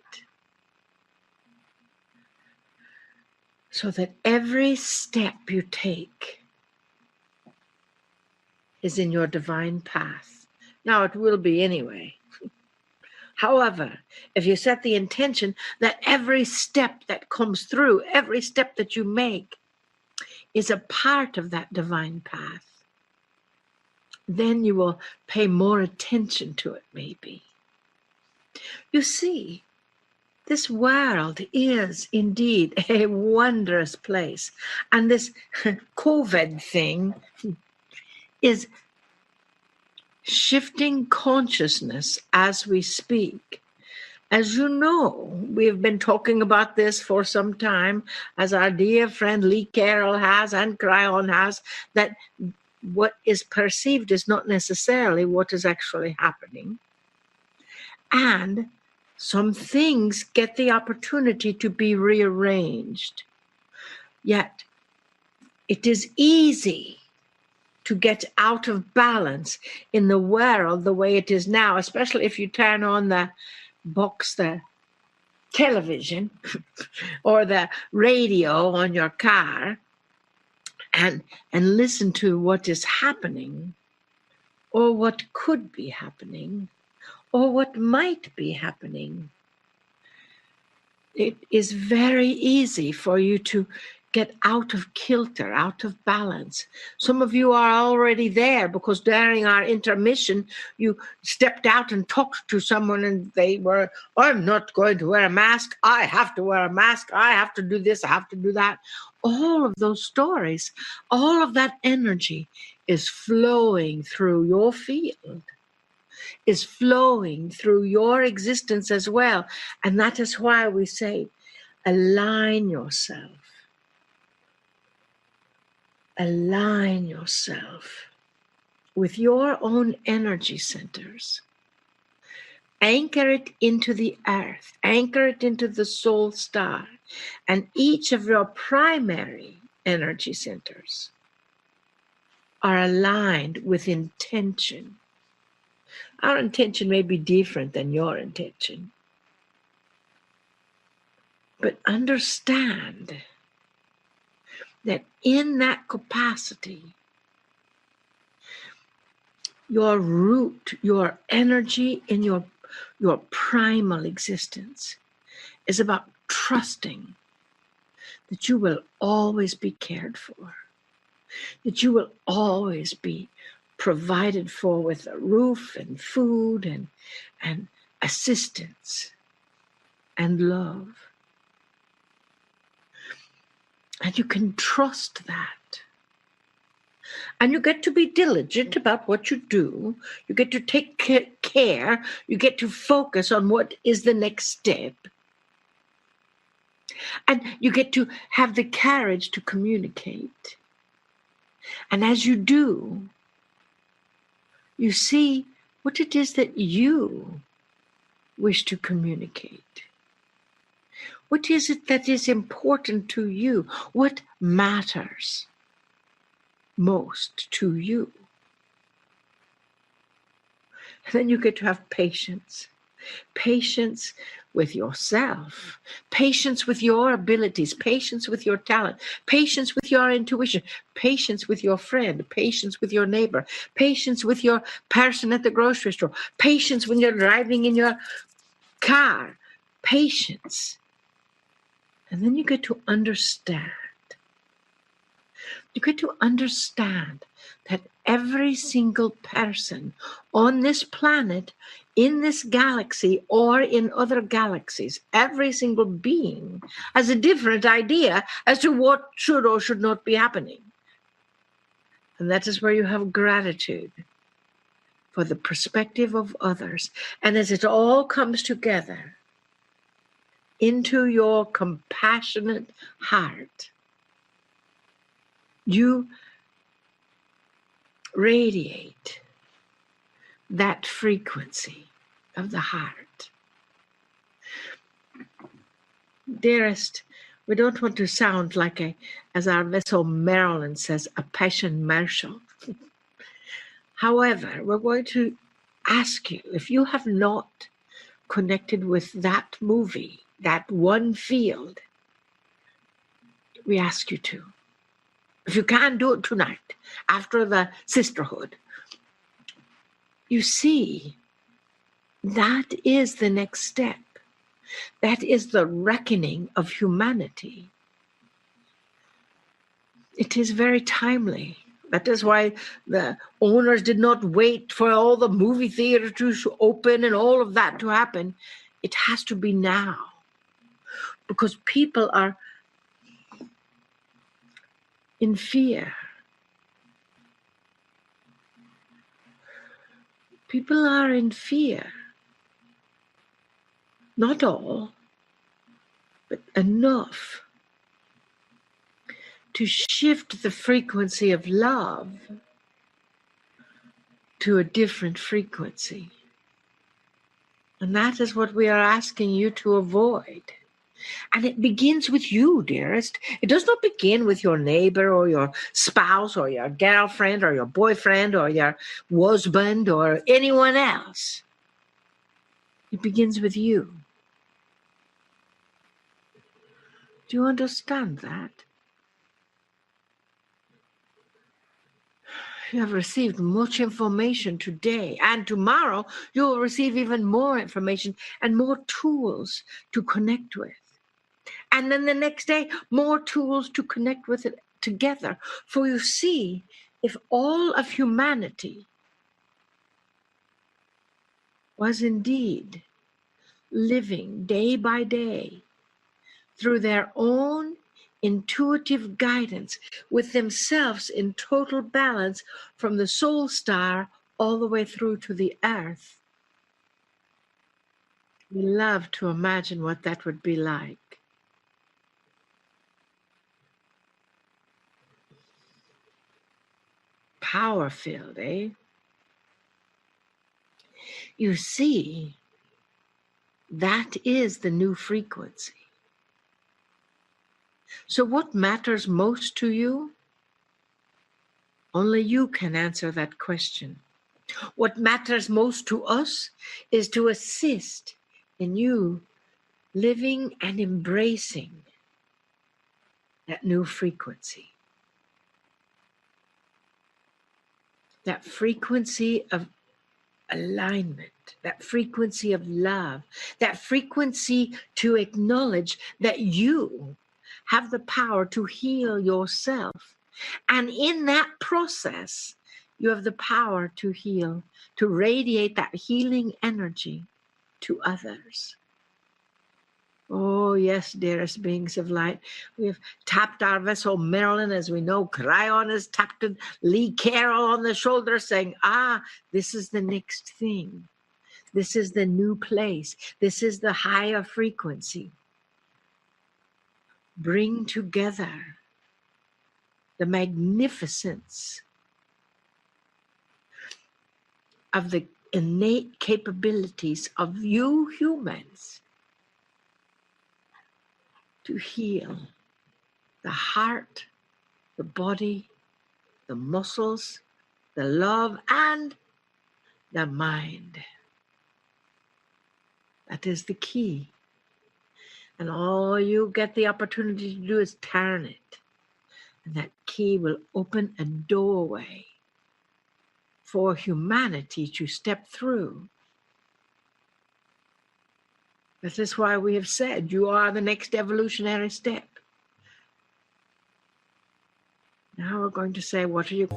so that every step you take is in your divine path. Now, it will be anyway. However, if you set the intention that every step that comes through, every step that you make is a part of that divine path, then you will pay more attention to it, maybe. You see, this world is indeed a wondrous place. And this COVID thing is shifting consciousness as we speak. As you know, we've been talking about this for some time, as our dear friend Lee Carroll has and Kryon has, that what is perceived is not necessarily what is actually happening. And some things get the opportunity to be rearranged. Yet, it is easy to get out of balance in the world the way it is now, especially if you turn on the television or the radio on your car and listen to what is happening or what could be happening or what might be happening. It is very easy for you to get out of kilter, out of balance. Some of you are already there because during our intermission, you stepped out and talked to someone and they were, I'm not going to wear a mask. I have to wear a mask. I have to do this. I have to do that. All of those stories, all of that energy is flowing through your field, is flowing through your existence as well. And that is why we say, align yourself. Align yourself with your own energy centers. Anchor it into the earth. Anchor it into the soul star. And each of your primary energy centers are aligned with intention. Our intention may be different than your intention. But understand that in that capacity, your root, your energy in your primal existence is about trusting that you will always be cared for, that you will always be provided for with a roof and food and assistance and love. And you can trust that. And you get to be diligent about what you do. You get to take care. You get to focus on what is the next step. And you get to have the courage to communicate. And as you do, you see what it is that you wish to communicate. What is it that is important to you? What matters most to you? And then you get to have patience. Patience with yourself. Patience with your abilities. Patience with your talent. Patience with your intuition. Patience with your friend. Patience with your neighbor. Patience with your person at the grocery store. Patience when you're driving in your car. Patience. And then you get to understand. You get to understand that every single person on this planet, in this galaxy, or in other galaxies, every single being has a different idea as to what should or should not be happening. And that is where you have gratitude for the perspective of others. And as it all comes together into your compassionate heart, you radiate that frequency of the heart. Dearest, we don't want to sound like as our vessel Marilyn says, a passion marshal. However, we're going to ask you, if you have not connected with that movie, that one field, we ask you to. If you can't do it tonight, after the sisterhood, you see, that is the next step. That is the reckoning of humanity. It is very timely. That is why the owners did not wait for all the movie theaters to open and all of that to happen. It has to be now. Because people are in fear. People are in fear. Not all, but enough to shift the frequency of love to a different frequency. And that is what we are asking you to avoid. And it begins with you, dearest. It does not begin with your neighbor or your spouse or your girlfriend or your boyfriend or your husband or anyone else. It begins with you. Do you understand that? You have received much information today, and tomorrow you will receive even more information and more tools to connect with. And then the next day, more tools to connect with it together. For you see, if all of humanity was indeed living day by day through their own intuitive guidance, with themselves in total balance from the soul star all the way through to the earth, we love to imagine what that would be like. Power filled, eh? You see, that is the new frequency. So what matters most to you? Only you can answer that question. What matters most to us is to assist in you living and embracing that new frequency. That frequency of alignment, that frequency of love, that frequency to acknowledge that you have the power to heal yourself. And in that process, you have the power to heal, to radiate that healing energy to others. Oh, yes, dearest beings of light. We have tapped our vessel Marilyn, as we know. Kryon has tapped Lee Carroll on the shoulder, saying, this is the next thing. This is the new place. This is the higher frequency. Bring together the magnificence of the innate capabilities of you humans to heal the heart, the body, the muscles, the love, and the mind. That is the key. And all you get the opportunity to do is turn it. And that key will open a doorway for humanity to step through. This is why we have said you are the next evolutionary step. Now we're going to say, what are you...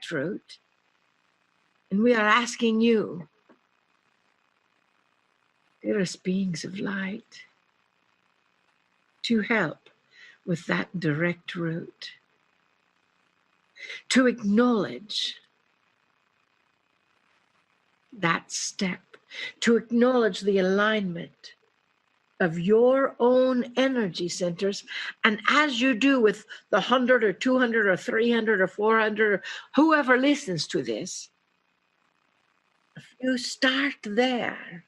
direct route. And we are asking you, dearest beings of light, to help with that direct route, to acknowledge that step, to acknowledge the alignment of your own energy centers. And as you do with the 100 or 200 or 300 or 400, or whoever listens to this, if you start there,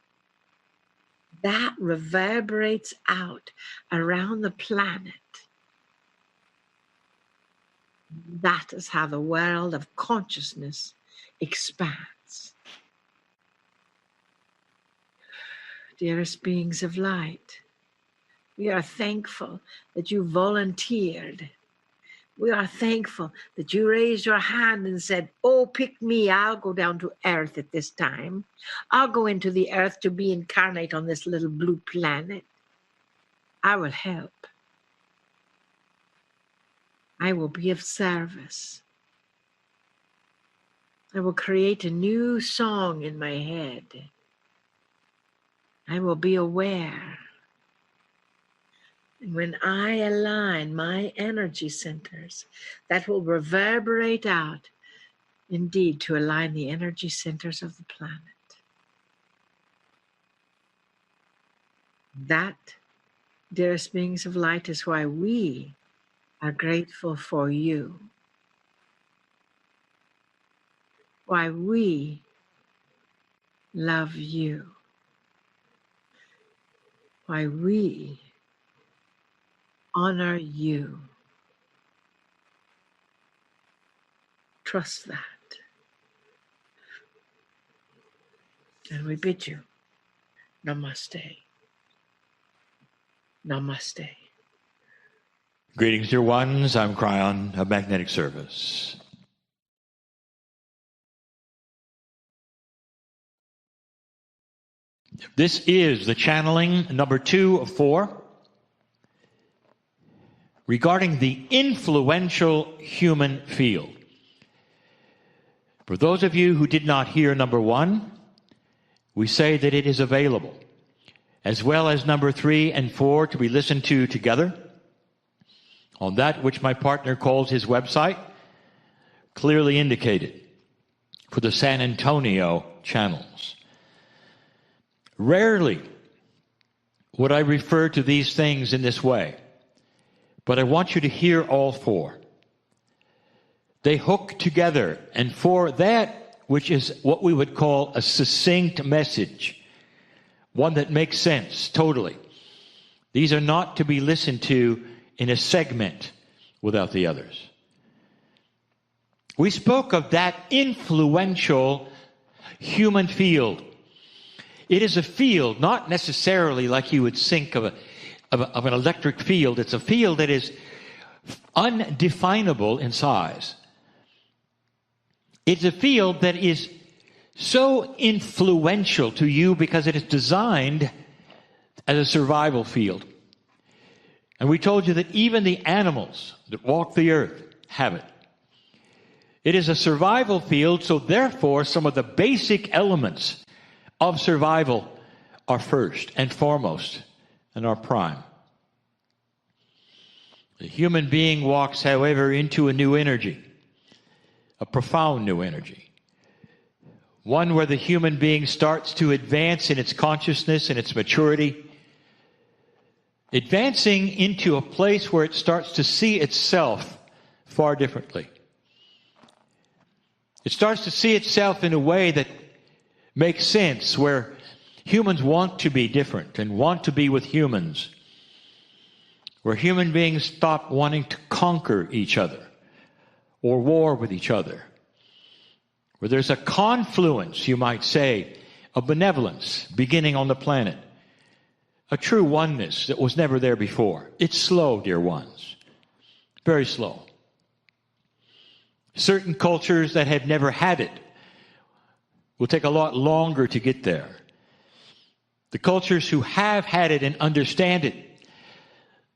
that reverberates out around the planet. That is how the world of consciousness expands. Dearest beings of light, we are thankful that you volunteered. We are thankful that you raised your hand and said, oh, pick me, I'll go down to earth at this time. I'll go into the earth to be incarnate on this little blue planet. I will help. I will be of service. I will create a new song in my head. I will be aware. And when I align my energy centers, that will reverberate out, indeed, to align the energy centers of the planet. That, dearest beings of light, is why we are grateful for you. Why we love you. Why we honor you. Trust that. And we bid you namaste. Namaste. Greetings, dear ones. I'm Kryon of Magnetic Service. This is the channeling number 2 of 4 regarding the influential human field. For those of you who did not hear number 1, we say that it is available, as well as number 3 and 4 to be listened to together on that which my partner calls his website, clearly indicated for the San Antonio channels. Rarely would I refer to these things in this way, but I want you to hear all 4. They hook together, and for that which is what we would call a succinct message, one that makes sense totally, these are not to be listened to in a segment without the others. We spoke of that influential human field. It is a field, not necessarily like you would think of an electric field. It's a field that is undefinable in size. It's a field that is so influential to you because it is designed as a survival field. And we told you that even the animals that walk the earth have it. It is a survival field, so therefore some of the basic elements of survival are first and foremost and are prime. The human being walks, however, into a new energy, a profound new energy. One where the human being starts to advance in its consciousness and its maturity, advancing into a place where it starts to see itself far differently. It starts to see itself in a way that makes sense, where humans want to be different and want to be with humans, where human beings stop wanting to conquer each other or war with each other, where there's a confluence, you might say, of benevolence beginning on the planet, a true oneness that was never there before. It's slow, dear ones, very slow. Certain cultures that have never had it will take a lot longer to get there. The cultures who have had it and understand it,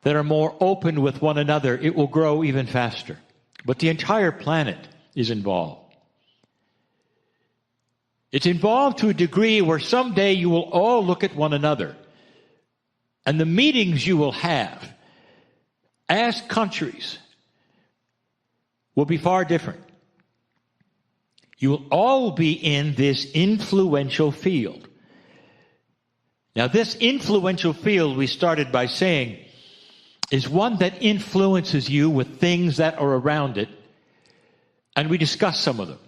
that are more open with one another, it will grow even faster. But the entire planet is involved. It's involved to a degree where someday you will all look at one another. And the meetings you will have as countries will be far different. You will all be in this influential field. Now, this influential field, we started by saying, is one that influences you with things that are around it, and we discussed some of them.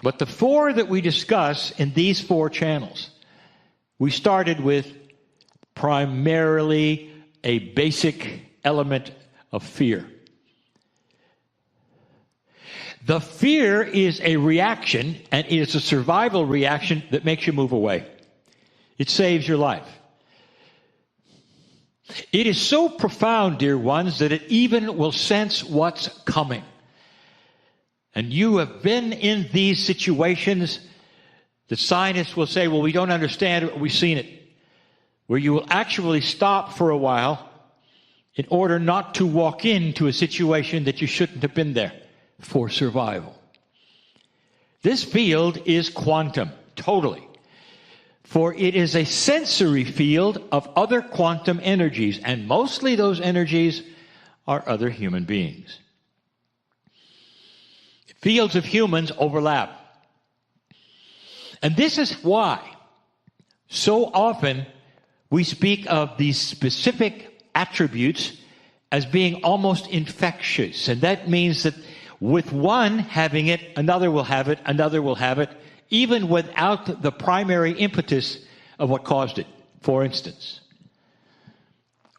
But the four that we discuss in these four channels, we started with primarily a basic element of fear. The fear is a reaction, and it is a survival reaction that makes you move away. It saves your life. It is so profound, dear ones, that it even will sense what's coming. And you have been in these situations that scientists will say, well, we don't understand it, we've seen it. Where you will actually stop for a while in order not to walk into a situation that you shouldn't have been there for survival. This field is quantum, totally. For it is a sensory field of other quantum energies, and mostly those energies are other human beings. Fields of humans overlap. And this is why so often we speak of these specific attributes as being almost infectious. And that means that with one having it, another will have it, another will have it, even without the primary impetus of what caused it. For instance,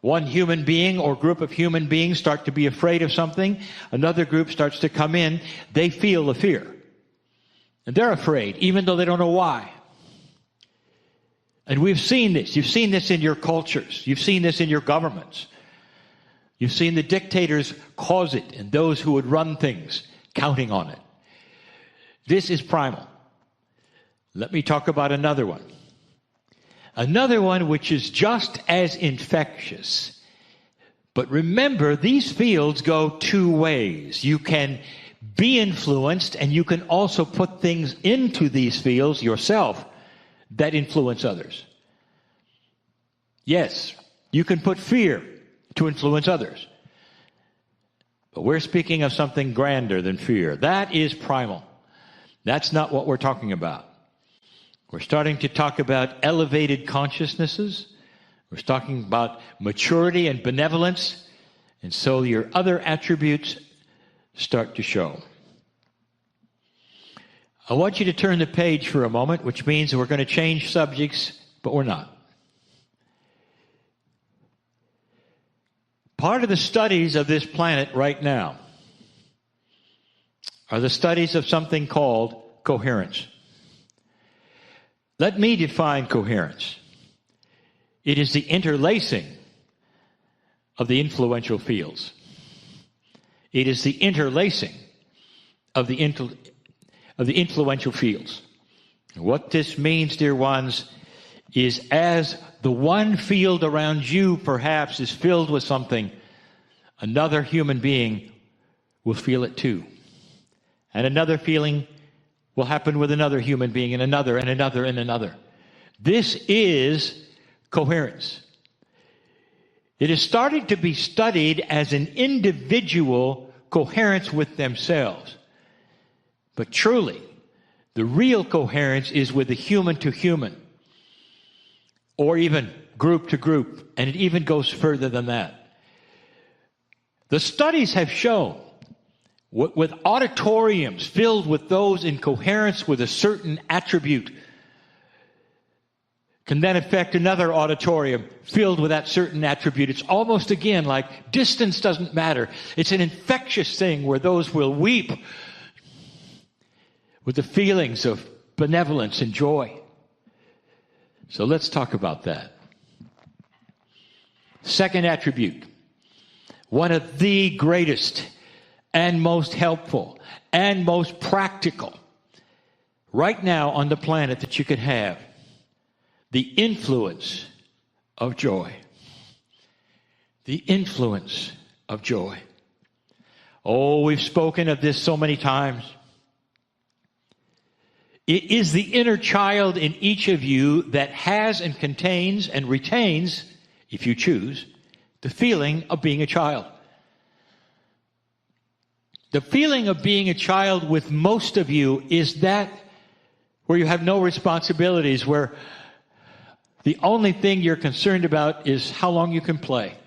one human being or group of human beings start to be afraid of something. Another group starts to come in. They feel the fear. And they're afraid, even though they don't know why. And we've seen this. You've seen this in your cultures. You've seen this in your governments. You've seen the dictators cause it and those who would run things counting on it. This is primal. Let me talk about another one. Another one which is just as infectious. But remember, these fields go two ways. You can be influenced, and you can also put things into these fields yourself that influence others. Yes, you can put fear to influence others. But we're speaking of something grander than fear. That is primal. That's not what we're talking about. We're starting to talk about elevated consciousnesses. We're talking about maturity and benevolence. And so your other attributes start to show. I want you to turn the page for a moment, which means we're going to change subjects, but we're not. Part of the studies of this planet right now are the studies of something called coherence. Let me define coherence. It is the interlacing of the influential fields. It is the interlacing of the influential fields. What this means, dear ones, is as the one field around you perhaps is filled with something, another human being will feel it too. And another feeling will happen with another human being, and another, and another, and another. This is coherence. It is starting to be studied as an individual coherence with themselves. But truly, the real coherence is with the human to human, or even group to group, and it even goes further than that. The studies have shown with auditoriums filled with those in coherence with a certain attribute can then affect another auditorium filled with that certain attribute. It's almost, again, like distance doesn't matter. It's an infectious thing where those will weep with the feelings of benevolence and joy. So let's talk about that. Second attribute, one of the greatest and most helpful and most practical right now on the planet that you could have, the influence of joy. The influence of joy. Oh, we've spoken of this so many times. It is the inner child in each of you that has and contains and retains, if you choose, the feeling of being a child. The feeling of being a child with most of you is that where you have no responsibilities, where the only thing you're concerned about is how long you can play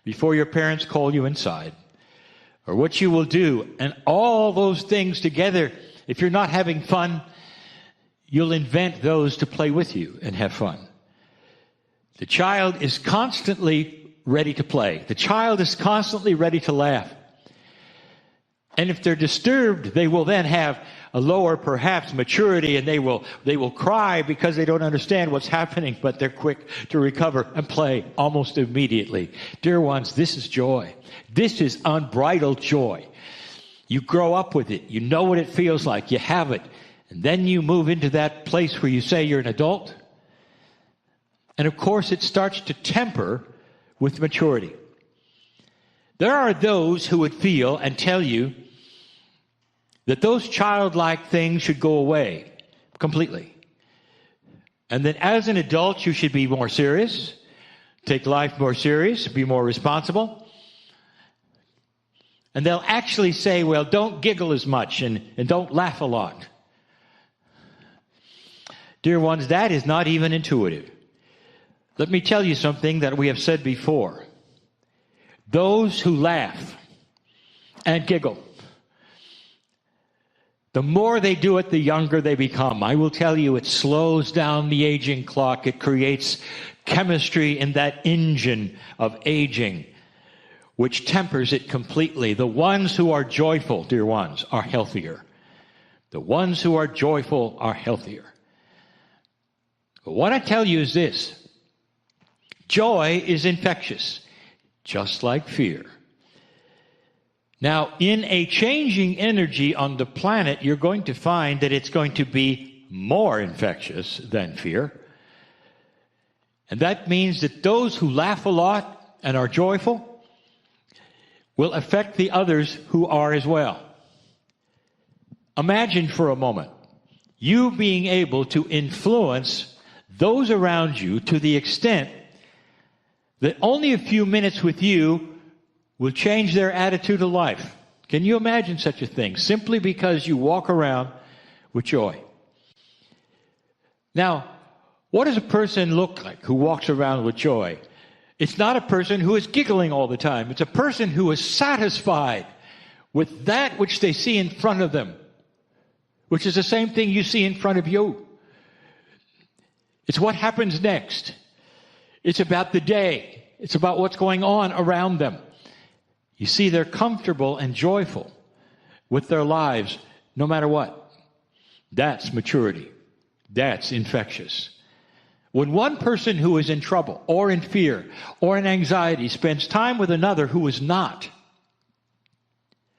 before your parents call you inside, or what you will do. And all those things together, if you're not having fun, you'll invent those to play with you and have fun. The child is constantly ready to play. The child is constantly ready to laugh. And if they're disturbed, they will then have a lower, perhaps, maturity, and they will cry because they don't understand what's happening, but they're quick to recover and play almost immediately. Dear ones, this is joy. This is unbridled joy. You grow up with it. You know what it feels like. You have it. And then you move into that place where you say you're an adult. And of course, it starts to temper with maturity. There are those who would feel and tell you that those childlike things should go away completely. And that as an adult, you should be more serious, take life more serious, be more responsible. And they'll actually say, well, don't giggle as much and don't laugh a lot. Dear ones, that is not even intuitive. Let me tell you something that we have said before. Those who laugh and giggle, the more they do it, the younger they become. I will tell you, it slows down the aging clock. It creates chemistry in that engine of aging, which tempers it completely. The ones who are joyful, dear ones, are healthier. The ones who are joyful are healthier. But what I tell you is this. Joy is infectious, just like fear. Now, in a changing energy on the planet, you're going to find that it's going to be more infectious than fear. And that means that those who laugh a lot and are joyful will affect the others who are as well. Imagine for a moment you being able to influence those around you to the extent that only a few minutes with you will change their attitude of life. Can you imagine such a thing? Simply because you walk around with joy. Now, what does a person look like who walks around with joy? It's not a person who is giggling all the time. It's a person who is satisfied with that which they see in front of them, which is the same thing you see in front of you. It's what happens next. It's about the day. It's about what's going on around them. You see, they're comfortable and joyful with their lives no matter what. That's maturity. That's infectious. When one person who is in trouble or in fear or in anxiety spends time with another who is not,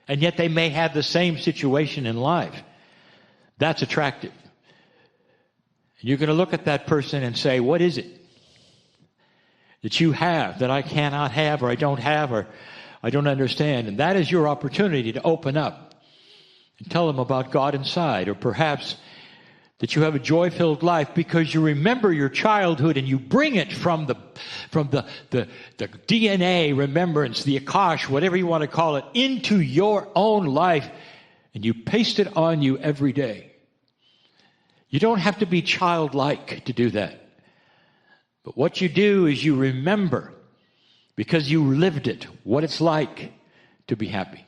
and yet they may have the same situation in life, that's attractive. You're going to look at that person and say, what is it that you have that I cannot have, or I don't have, or I don't understand? And that is your opportunity to open up and tell them about God inside, or perhaps that you have a joy-filled life because you remember your childhood and you bring it from the DNA remembrance, the Akash, whatever you want to call it, into your own life, and you paste it on you every day. You don't have to be childlike to do that. But what you do is you remember, because you lived it, what it's like to be happy,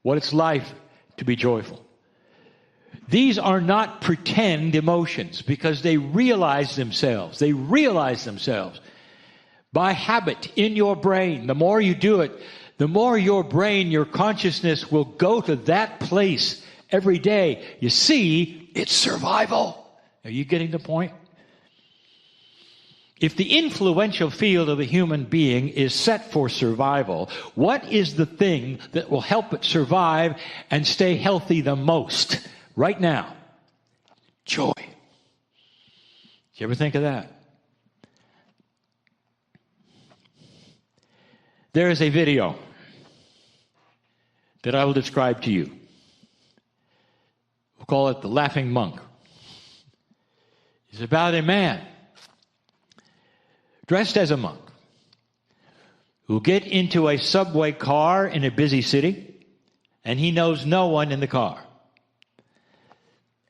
what it's like to be joyful. These are not pretend emotions, because they realize themselves. They realize themselves by habit in your brain. The more you do it, the more your brain, your consciousness will go to that place every day. You see, it's survival. Are you getting the point? If the influential field of a human being is set for survival, what is the thing that will help it survive and stay healthy the most right now? Joy. Do you ever think of that? There is a video that I will describe to you. We'll call it the laughing monk. It's about a man dressed as a monk who'll get into a subway car in a busy city, and he knows no one in the car.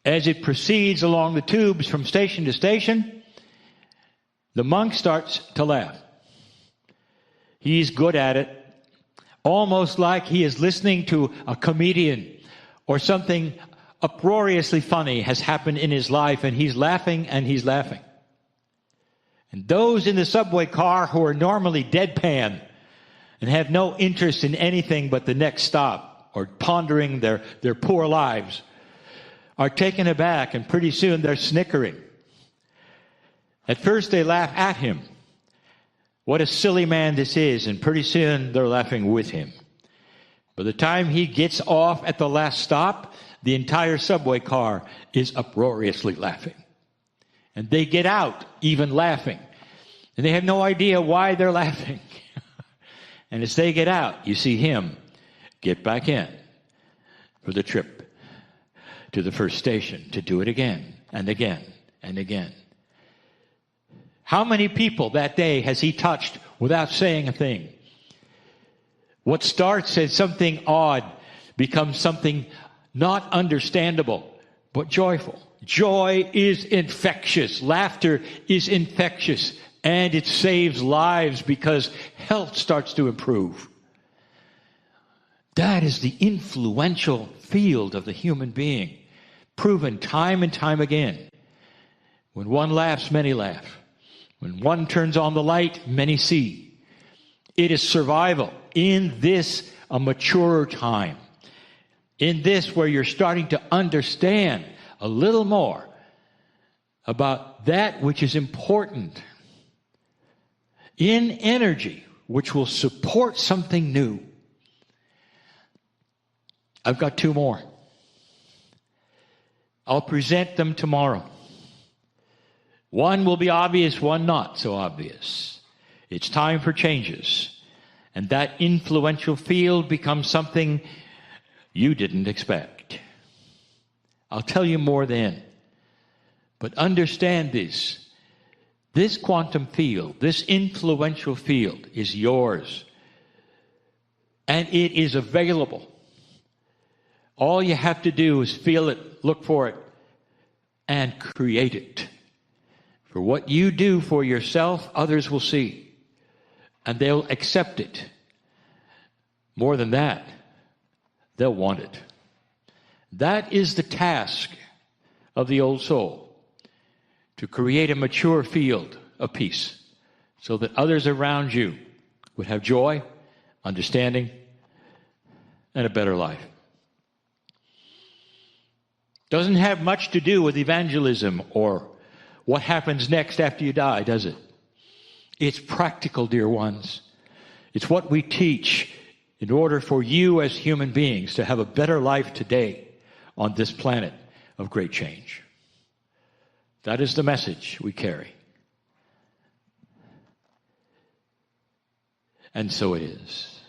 As it proceeds along the tubes from station to station, the monk starts to laugh. He's good at it, almost like he is listening to a comedian or something uproariously funny has happened in his life, and he's laughing and he's laughing. And those in the subway car who are normally deadpan and have no interest in anything but the next stop or pondering their poor lives are taken aback, and pretty soon they're snickering. At first they laugh at him. What a silly man this is, and pretty soon they're laughing with him. By the time he gets off at the last stop, the entire subway car is uproariously laughing. And they get out even laughing. And they have no idea why they're laughing. And as they get out, you see him get back in for the trip to the first station to do it again and again and again. How many people that day has he touched without saying a thing? What starts as something odd becomes something not understandable, but joyful. Joy is infectious. Laughter is infectious. And it saves lives because health starts to improve. That is the influential field of the human being, proven time and time again. When one laughs, many laugh. When one turns on the light, many see. It is survival in this, a mature time. In this, where you're starting to understand a little more about that which is important in energy, which will support something new. I've got two more. I'll present them tomorrow. One will be obvious, one not so obvious. It's time for changes. And that influential field becomes something you didn't expect. I'll tell you more then. But understand this. This quantum field, this influential field is yours. And it is available. All you have to do is feel it, look for it, and create it. For what you do for yourself, others will see. And they'll accept it. More than that, they'll want it. That is the task of the old soul. To create a mature field of peace so that others around you would have joy, understanding, and a better life. Doesn't have much to do with evangelism or what happens next after you die, does it? It's practical, dear ones. It's what we teach in order for you as human beings to have a better life today on this planet of great change. That is the message we carry. And so it is.